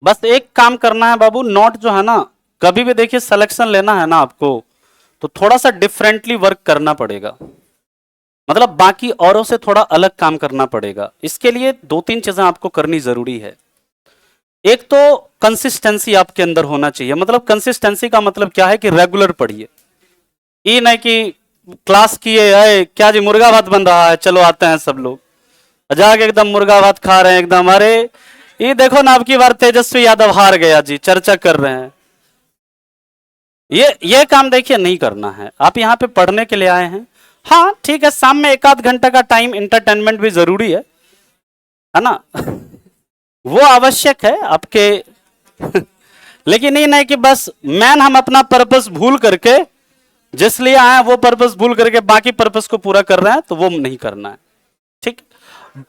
बस एक काम करना है बाबू, नोट जो है ना, कभी भी देखिए सिलेक्शन लेना है ना आपको, तो थोड़ा सा डिफरेंटली वर्क करना पड़ेगा। मतलब बाकी औरों से थोड़ा अलग काम करना पड़ेगा। इसके लिए 2-3 चीजें आपको करनी जरूरी है। एक तो कंसिस्टेंसी आपके अंदर होना चाहिए। मतलब कंसिस्टेंसी का मतलब क्या है? कि रेगुलर पढ़िए। ये नहीं कि क्लास किए आए, क्या जी मुर्गा भात बन रहा है, चलो आते हैं सब लोग, जाके एकदम मुर्गा भात खा रहे हैं एकदम। अरे ये देखो ना, अब की बार तेजस्वी यादव हार गया जी, चर्चा कर रहे हैं। ये काम देखिए नहीं करना है। आप यहाँ पे पढ़ने के लिए आए हैं। हाँ ठीक है, शाम में 1-8 घंटे का टाइम इंटरटेनमेंट भी जरूरी है ना? वो आवश्यक है आपके लेकिन ये नहीं कि बस मैन हम अपना पर्पस भूल करके, जिस लिए आए वो पर्पस भूल करके बाकी पर्पस को पूरा कर रहे हैं, तो वो नहीं करना है। ठीक,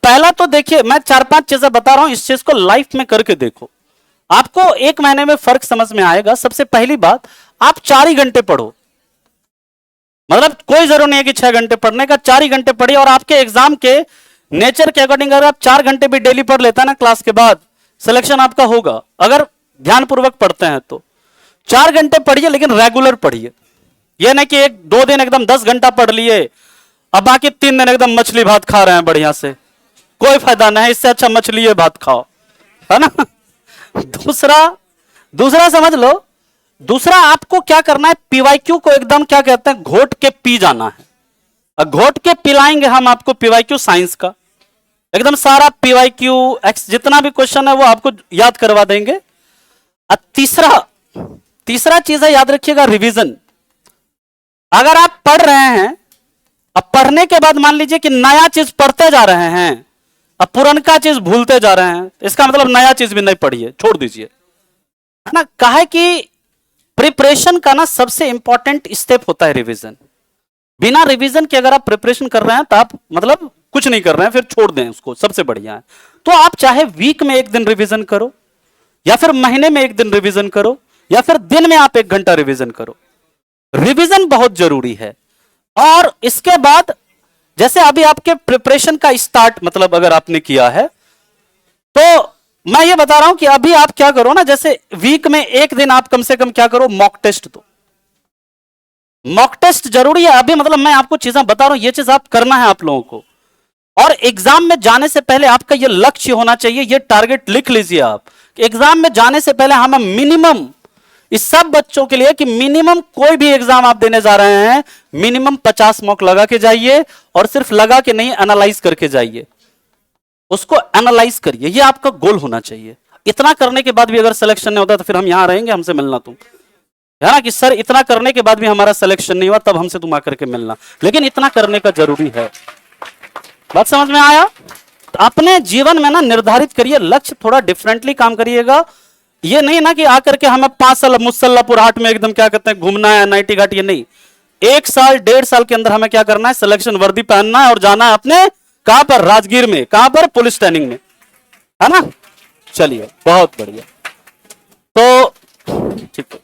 पहला तो देखिए, मैं 4-5 चीजें बता रहा हूं, इस चीज को लाइफ में करके देखो, आपको 1 महीने में फर्क समझ में आएगा। सबसे पहली बात, आप 4 ही घंटे पढ़ो। मतलब कोई जरूर नहीं है कि 6 घंटे पढ़ने का, 4 ही घंटे पढ़िए। और आपके एग्जाम के नेचर के अकॉर्डिंग अगर आप 4 घंटे भी डेली पढ़ लेता है ना क्लास के बाद, सिलेक्शन आपका होगा, अगर ध्यानपूर्वक पढ़ते हैं तो। 4 घंटे पढ़िए, लेकिन रेगुलर पढ़िए। यह नहीं कि 1-2 दिन एकदम 10 घंटा पढ़ लिए, अब बाकी 3 दिन एकदम मछली भात खा रहे हैं बढ़िया से, कोई फायदा नहीं। इससे अच्छा मछली भात खाओ, है ना? दूसरा समझ लो, दूसरा आपको क्या करना है? पीवाईक्यू को एकदम क्या कहते हैं, घोट के पी जाना है। घोट के पिलाएंगे हम आपको पीवाईक्यू साइंस का, एकदम सारा पीवाईक्यू एक्स जितना भी क्वेश्चन है वो आपको याद करवा देंगे। तीसरा चीज है, याद रखिएगा, रिवीजन। अगर आप पढ़ रहे हैं, अब पढ़ने के बाद मान लीजिए कि नया चीज पढ़ते जा रहे हैं, अब पुरनका चीज भूलते जा रहे हैं, इसका मतलब नया चीज भी नहीं पढ़िए, छोड़ दीजिए, है ना? काहे कि प्रिपरेशन का ना सबसे इंपॉर्टेंट स्टेप होता है रिवीजन। बिना रिवीजन के अगर आप प्रिपरेशन कर रहे हैं तो आप मतलब कुछ नहीं कर रहे हैं, फिर छोड़ दें उसको, सबसे बढ़िया है। तो आप चाहे वीक में 1 दिन रिवीजन करो, या फिर महीने में 1 दिन रिवीजन करो, या फिर दिन में आप 1 घंटा रिवीजन करो। रिवीजन बहुत जरूरी है। और इसके बाद जैसे अभी आपके प्रिपरेशन का स्टार्ट, मतलब अगर आपने किया है, तो मैं ये बता रहा हूं कि अभी आप क्या करो ना, जैसे वीक में 1 दिन आप कम से कम क्या करो, मॉक टेस्ट दो। मॉक टेस्ट जरूरी है अभी। मतलब मैं आपको चीजें बता रहा हूं, ये चीज आप करना है आप लोगों को। और एग्जाम में जाने से पहले आपका ये लक्ष्य होना चाहिए, ये टारगेट लिख लीजिए आप। एग्जाम में जाने से पहले हमें मिनिमम, इस सब बच्चों के लिए कि मिनिमम कोई भी एग्जाम आप देने जा रहे हैं, मिनिमम 50 मॉक लगा के जाइए। और सिर्फ लगा के नहीं, एनालाइज करके जाइए, उसको एनालाइज करिए, ये आपका गोल होना चाहिए। इतना करने के बाद भी अगर सिलेक्शन नहीं होता तो फिर हम यहां रहेंगे, हमसे मिलना तुम, है ना? कि सर इतना करने के बाद भी हमारा सिलेक्शन नहीं हुआ, तब हमसे तुम आकर के मिलना। लेकिन इतना करने का जरूरी है। बात समझ में आया? तो अपने जीवन में ना निर्धारित करिए लक्ष्य, थोड़ा डिफरेंटली काम करिएगा। ये नहीं ना कि आकर के हमें 5 साल मुसल्लापुर हाट में एकदम क्या कहते हैं घूमना है, नाइटी घाट, ये नहीं। 1 साल 1.5 साल के अंदर हमें क्या करना है, सिलेक्शन वर्दी पहनना है और जाना है अपने कहां पर, राजगीर में। कहां पर? पुलिस ट्रेनिंग में, है ना? चलिए बहुत बढ़िया। तो ठीक है,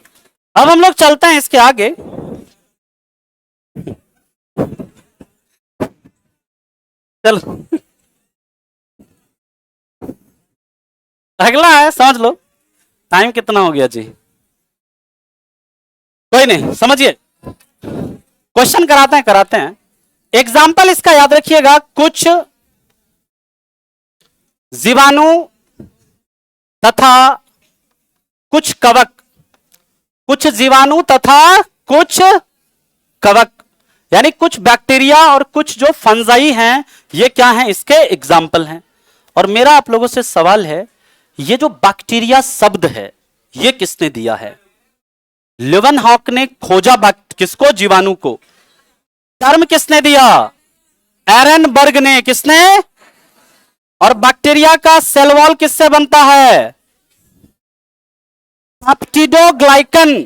अब हम लोग चलते हैं इसके आगे। चलो अगला है, समझ लो। टाइम कितना हो गया जी? कोई नहीं, समझिए, क्वेश्चन कराते हैं। एग्जाम्पल इसका याद रखिएगा, कुछ जीवाणु तथा कुछ कवक, कुछ जीवाणु तथा कुछ कवक, यानी कुछ बैक्टीरिया और कुछ जो फंजाई हैं, ये क्या हैं? इसके एग्जाम्पल हैं। और मेरा आप लोगों से सवाल है, ये जो बैक्टीरिया शब्द है ये किसने दिया है? लिवनहॉक ने खोजा किसको? जीवाणु को। टर्म किसने दिया? एरनबर्ग ने। किसने? और बैक्टीरिया का सेल वॉल किससे बनता है? पेप्टिडोग्लाइकन।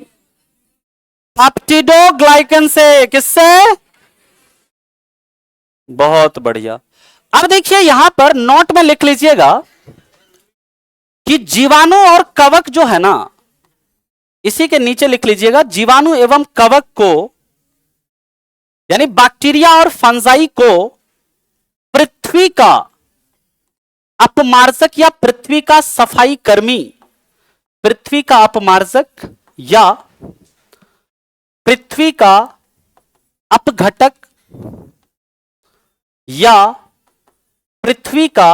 पेप्टिडोग्लाइकन से। किससे? बहुत बढ़िया। अब देखिए यहां पर नोट में लिख लीजिएगा कि जीवाणु और कवक जो है ना, इसी के नीचे लिख लीजिएगा, जीवाणु एवं कवक को, यानी बैक्टीरिया और फंजाई को पृथ्वी का अपमार्जक या पृथ्वी का सफाई कर्मी, पृथ्वी का अपमार्जक या पृथ्वी का अपघटक या पृथ्वी का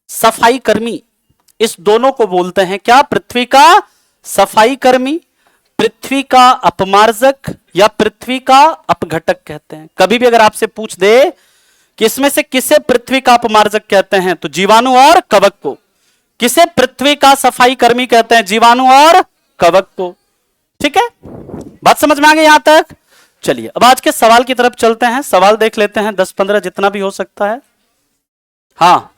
सफाई कर्मी, इस दोनों को बोलते हैं क्या? पृथ्वी का सफाई कर्मी, पृथ्वी का अपमार्जक या पृथ्वी का अपघटक कहते हैं। कभी भी अगर आपसे पूछ दे कि इसमें से किसे पृथ्वी का अपमार्जक कहते हैं, तो जीवाणु और कवक को। किसे पृथ्वी का सफाई कर्मी कहते हैं? जीवाणु और कवक को। ठीक है, बात समझ में आ गई यहां तक? चलिए अब आज के सवाल की तरफ चलते हैं। सवाल देख लेते हैं, 10-15 जितना भी हो सकता है। हाँ,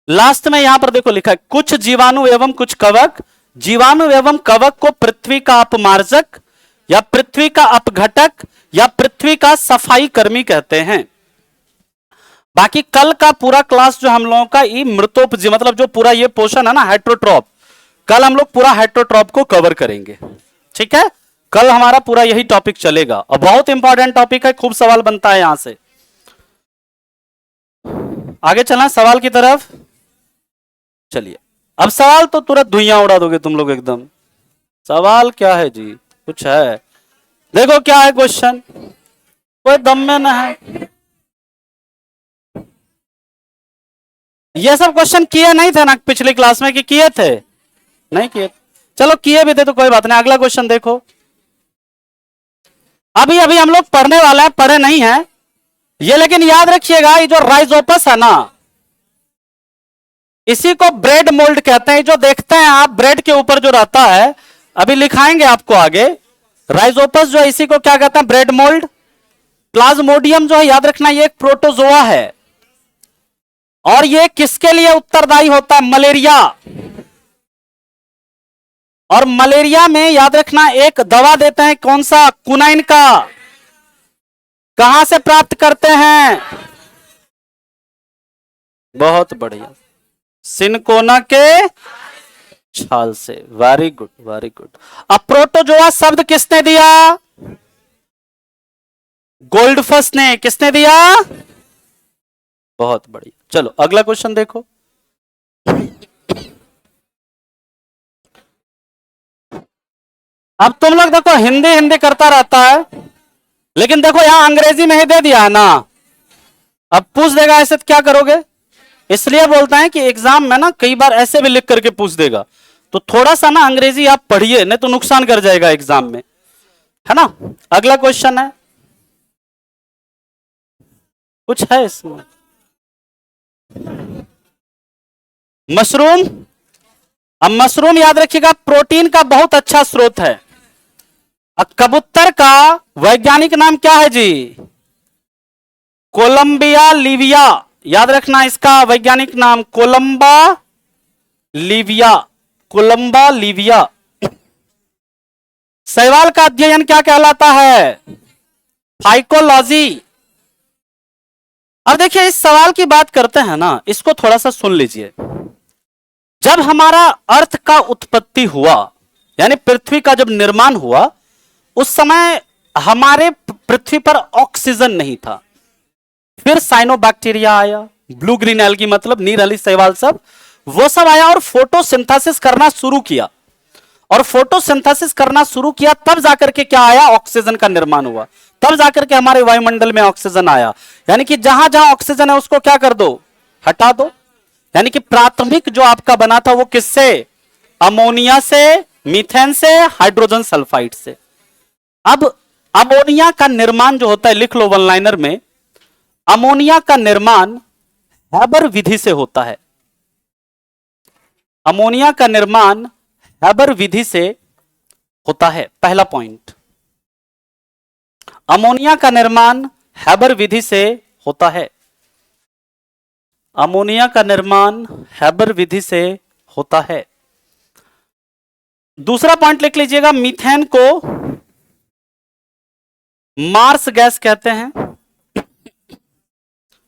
लास्ट में यहां पर देखो लिखा है, कुछ जीवाणु एवं कुछ कवक, जीवाणु एवं कवक को पृथ्वी का अपमार्जक या पृथ्वी का अपघटक या पृथ्वी का सफाई कर्मी कहते हैं। बाकी कल का पूरा क्लास जो हम लोगों का ये मृतोपजीवी, मतलब जो पूरा ये पोर्शन है ना हेट्रोट्रॉप, कल हम लोग पूरा हेट्रोट्रॉप को कवर करेंगे। ठीक है, कल हमारा पूरा यही टॉपिक चलेगा और बहुत इंपॉर्टेंट टॉपिक है, खूब सवाल बनता है यहां से। आगे चलना सवाल की तरफ। चलिए अब सवाल तो तुरंत धुइयां उड़ा दोगे तुम लोग एकदम। सवाल क्या है जी? कुछ है? देखो क्या है क्वेश्चन, कोई दम में ना है। ये सब क्वेश्चन किए नहीं थे ना पिछली क्लास में? कि किए थे? नहीं किए? चलो किए भी थे तो कोई बात नहीं। अगला क्वेश्चन देखो, अभी अभी हम लोग पढ़ने वाले हैं, पढ़े नहीं है ये, लेकिन याद रखिएगा ये जो राइजोपस है ना, इसी को ब्रेड मोल्ड कहते हैं। जो देखते हैं आप ब्रेड के ऊपर जो रहता है, अभी लिखाएंगे आपको आगे, राइजोपस जो है इसी को क्या कहते हैं? Bread mould. प्लाज्मोडियम जो है याद रखना ये एक प्रोटोजोआ है, और ये किसके लिए उत्तरदायी होता है? मलेरिया। और मलेरिया में याद रखना एक दवा देते हैं, कौन सा? कुनाइन का। कहां से प्राप्त करते हैं? बहुत बढ़िया, सिनकोना के छाल से। Very good, very good. अब प्रोटोजोआ शब्द किसने दिया? गोल्डफस ने। किसने दिया? बहुत बढ़िया। चलो अगला क्वेश्चन देखो, अब तुम लोग देखो हिंदी हिंदी करता रहता है, लेकिन देखो यहां अंग्रेजी में ही दे दिया है ना, अब पूछ देगा ऐसे तो क्या करोगे? इसलिए बोलता है कि एग्जाम में ना कई बार ऐसे भी लिख करके पूछ देगा, तो थोड़ा सा ना अंग्रेजी आप पढ़िए, नहीं तो नुकसान कर जाएगा एग्जाम में, है ना। अगला क्वेश्चन है, कुछ है इसमें? मशरूम। अब मशरूम याद रखिएगा प्रोटीन का बहुत अच्छा स्रोत है। कबूतर का वैज्ञानिक नाम क्या है जी? Colombia Livia. याद रखना इसका वैज्ञानिक नाम कोलंबा लिविया। Columba Livia. शैवाल का अध्ययन क्या कहलाता है? फाइकोलॉजी। अब देखिए इस सवाल की बात करते हैं ना, इसको थोड़ा सा सुन लीजिए। जब हमारा अर्थ का उत्पत्ति हुआ, यानी पृथ्वी का जब निर्माण हुआ, उस समय हमारे पृथ्वी पर ऑक्सीजन नहीं था। फिर साइनोबैक्टीरिया आया, ब्लू ग्रीन एल्गी मतलब नीर शैवाल सब, वो सब आया और फोटोसिंथेसिस करना शुरू किया। और फोटोसिंथेसिस करना शुरू किया तब जाकर के क्या आया, ऑक्सीजन का निर्माण हुआ। तब जाकर के हमारे वायुमंडल में ऑक्सीजन आया। यानी कि जहां जहां ऑक्सीजन है उसको क्या कर दो, हटा दो। यानी कि प्राथमिक जो आपका बना था वो किससे, अमोनिया से, मीथेन से, हाइड्रोजन सल्फाइड से। अब अमोनिया का निर्माण जो होता है, लिख लो वन लाइनर में, अमोनिया का निर्माण हैबर विधि से होता है। अमोनिया का निर्माण हैबर विधि से होता है, पहला पॉइंट। अमोनिया का निर्माण हैबर विधि से होता है। अमोनिया का निर्माण हैबर विधि से होता है। दूसरा पॉइंट लिख लीजिएगा, मीथेन को मार्स गैस कहते हैं।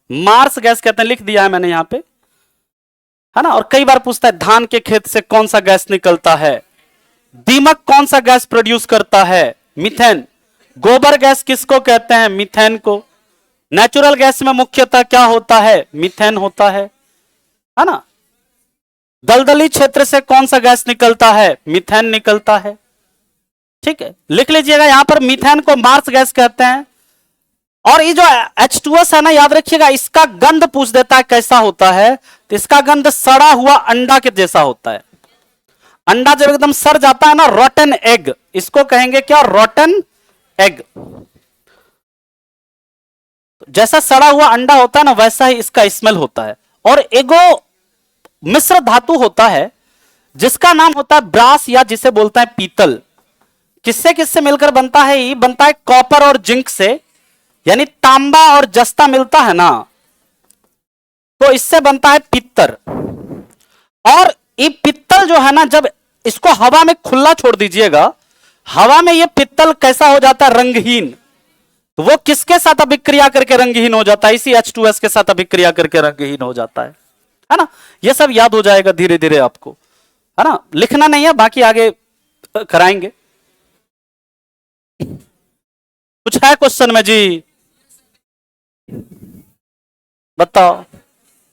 मार्स गैस कहते हैं, लिख दिया है मैंने यहां पे, है ना। और कई बार पूछता है धान के खेत से कौन सा गैस निकलता है, दीमक कौन सा गैस प्रोड्यूस करता है, मीथेन। गोबर गैस किसको कहते हैं, मीथेन को। नेचुरल गैस में मुख्यतः क्या होता है, मीथेन होता है ना। दलदली क्षेत्र से कौन सा गैस निकलता है, मीथेन निकलता है। ठीक है, लिख लीजिएगा यहां पर मीथेन को मार्स गैस कहते हैं। और ये जो H2S है ना, याद रखिएगा, इसका गंध पूछ देता है कैसा होता है, तो इसका गंध सड़ा हुआ अंडा के जैसा होता है। अंडा जब एकदम सड़ जाता है ना, रॉटन एग, इसको कहेंगे क्या, रॉटन एग। जैसा सड़ा हुआ अंडा होता है ना, वैसा ही इसका स्मेल होता है। और एगो मिश्र धातु होता है जिसका नाम होता है ब्रास, या जिसे बोलता है पीतल। किससे किससे मिलकर बनता है, ये बनता है कॉपर और जिंक से, यानी तांबा और जस्ता मिलता है ना, तो इससे बनता है पित्तर। और ये पित्तल जो है ना, जब इसको हवा में खुला छोड़ दीजिएगा, हवा में ये पित्तल कैसा हो जाता है, रंगहीन। तो वो किसके साथ अभिक्रिया करके रंगहीन हो जाता है, इसी H2S के साथ अभिक्रिया करके रंगहीन हो जाता है ना। ये सब याद हो जाएगा धीरे धीरे आपको, है ना। लिखना नहीं है, बाकी आगे कराएंगे। कुछ है क्वेश्चन में जी, बताओ।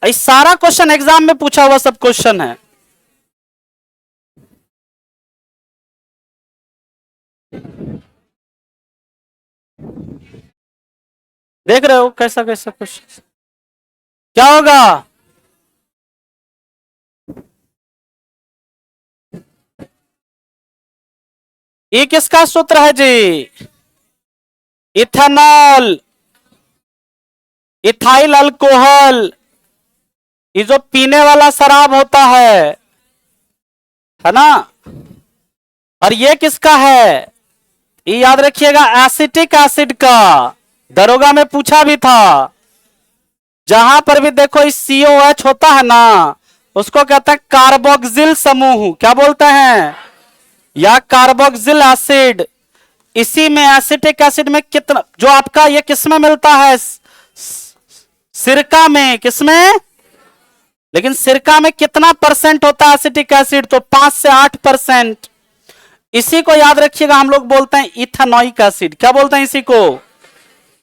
ये सारा क्वेश्चन एग्जाम में पूछा हुआ सब क्वेश्चन है। देख रहे हो कैसा कैसा क्वेश्चन, क्या होगा, ये किसका सूत्र है जी, इथेनॉल, इथाइल अल्कोहल, ये जो पीने वाला शराब होता है ना। और ये किसका है, ये याद रखिएगा, एसिटिक एसिड का। दरोगा में पूछा भी था, जहां पर भी देखो इस COH होता है ना, उसको कहते हैं कार्बोक्सिल समूह। क्या बोलते हैं, या कार्बोक्सिल एसिड। इसी में एसिटिक एसिड में कितना, जो आपका ये किसमें मिलता है, सिरका में, किसमें, लेकिन सिरका में कितना परसेंट होता है एसिटिक एसिड, तो 5 से 8%। इसी को याद रखिएगा, हम लोग बोलते हैं इथेनोइक एसिड। क्या बोलते हैं इसी को,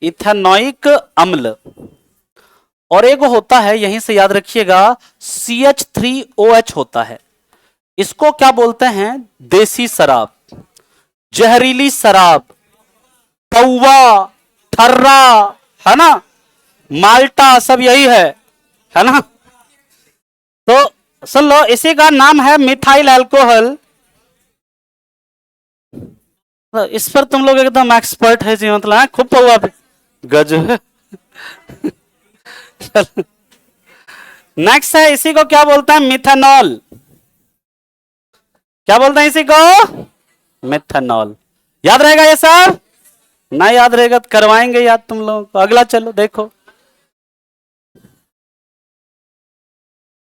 इथेनोइक अम्ल। और एक होता है, यहीं से याद रखिएगा, CH3OH होता है। इसको क्या बोलते हैं, देसी शराब, जहरीली शराब, पौवा, ठर्रा, है ना, माल्टा, सब यही है ना। तो सुन लो, इसी का नाम है मिथाइल अल्कोहल। इस पर तुम लोग एकदम एक्सपर्ट है जी, मतलब है खूब पौवा पे गज। नेक्स्ट है, इसी को क्या बोलते हैं, मिथेनॉल। क्या बोलते हैं इसी को, मिथेनॉल। याद रहेगा ये सब, ना याद रहेगा तो करवाएंगे याद तुम लोगों को। अगला चलो देखो,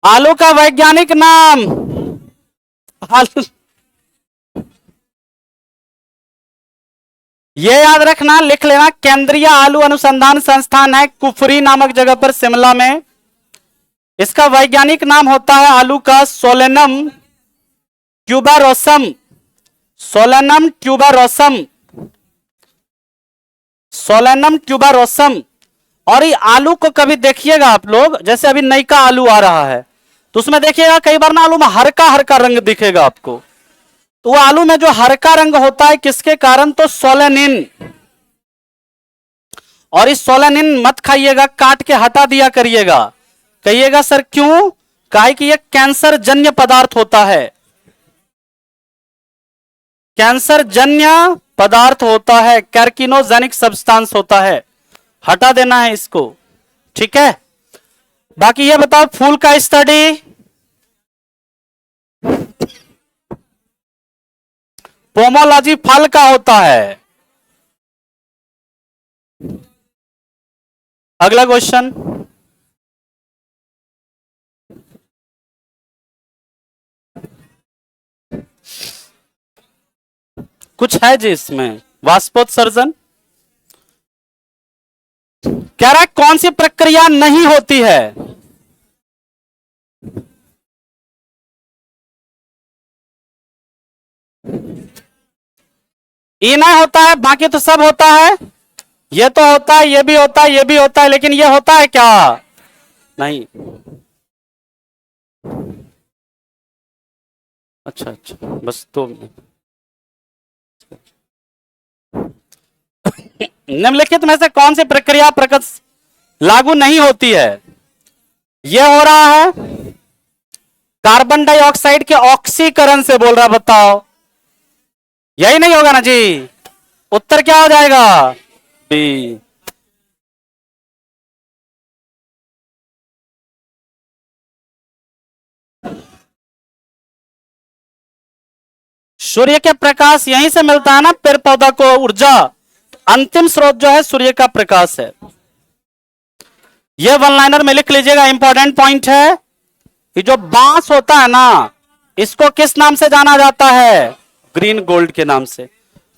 आलू का वैज्ञानिक नाम, आलू, ये याद रखना, लिख लेना, केंद्रीय आलू अनुसंधान संस्थान है कुफरी नामक जगह पर, शिमला में। इसका वैज्ञानिक नाम होता है आलू का Solanum tuberosum. Solanum tuberosum, Solanum tuberosum. और ये आलू को कभी देखिएगा आप लोग, जैसे अभी नई का आलू आ रहा है तो उसमें देखिएगा कई बार ना आलू में हरका हरका रंग दिखेगा आपको। तो वो आलू में जो हरका रंग होता है किसके कारण, तो सोलेनिन। और इस सोलेनिन मत खाइएगा, काट के हटा दिया करिएगा। कहिएगा सर क्यों, काहे कि ये कैंसर जन्य पदार्थ होता है, कैंसर जन्य पदार्थ होता है, कार्किनोजेनिक सब्सटेंस होता है, हटा देना है इसको। ठीक है, बाकी ये बताओ फूल का स्टडी, पोमोलॉजी फल का होता है। अगला क्वेश्चन, कुछ है जी इसमें, वाष्पोत्सर्जन कह रहा है कौन सी प्रक्रिया नहीं होती है, ये नहीं होता है, बाकी तो सब होता है। ये तो होता है, ये भी होता है, ये भी होता है, लेकिन ये होता है क्या, नहीं। अच्छा अच्छा, बस 2 मिनट। निम्नलिखित में से कौन सी प्रक्रिया प्रकाश लागू नहीं होती है, यह हो रहा है कार्बन डाइऑक्साइड के ऑक्सीकरण से, बोल रहा बताओ, यही नहीं होगा ना जी, उत्तर क्या हो जाएगा, बी। सूर्य के प्रकाश यहीं से मिलता है ना पेड़ पौधा को ऊर्जा, अंतिम स्रोत जो है सूर्य का प्रकाश है। यह वन लाइनर में लिख लीजिएगा, इंपॉर्टेंट पॉइंट है कि जो बांस होता है ना, इसको किस नाम से जाना जाता है, ग्रीन गोल्ड के नाम से।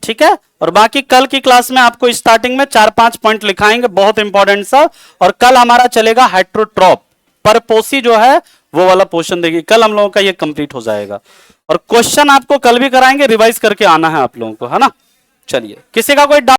ठीक है, और बाकी कल की क्लास में आपको स्टार्टिंग में 4-5 पॉइंट लिखाएंगे, बहुत इंपॉर्टेंट सा। और कल हमारा चलेगा हेट्रोट्रॉप, परपोसी जो है वो वाला पोर्शन देगी, कल हम लोगों का ये कंप्लीट हो जाएगा। और क्वेश्चन आपको कल भी कराएंगे, रिवाइज करके आना है आप लोगों को, है ना। चलिए, किसी का कोई डाउट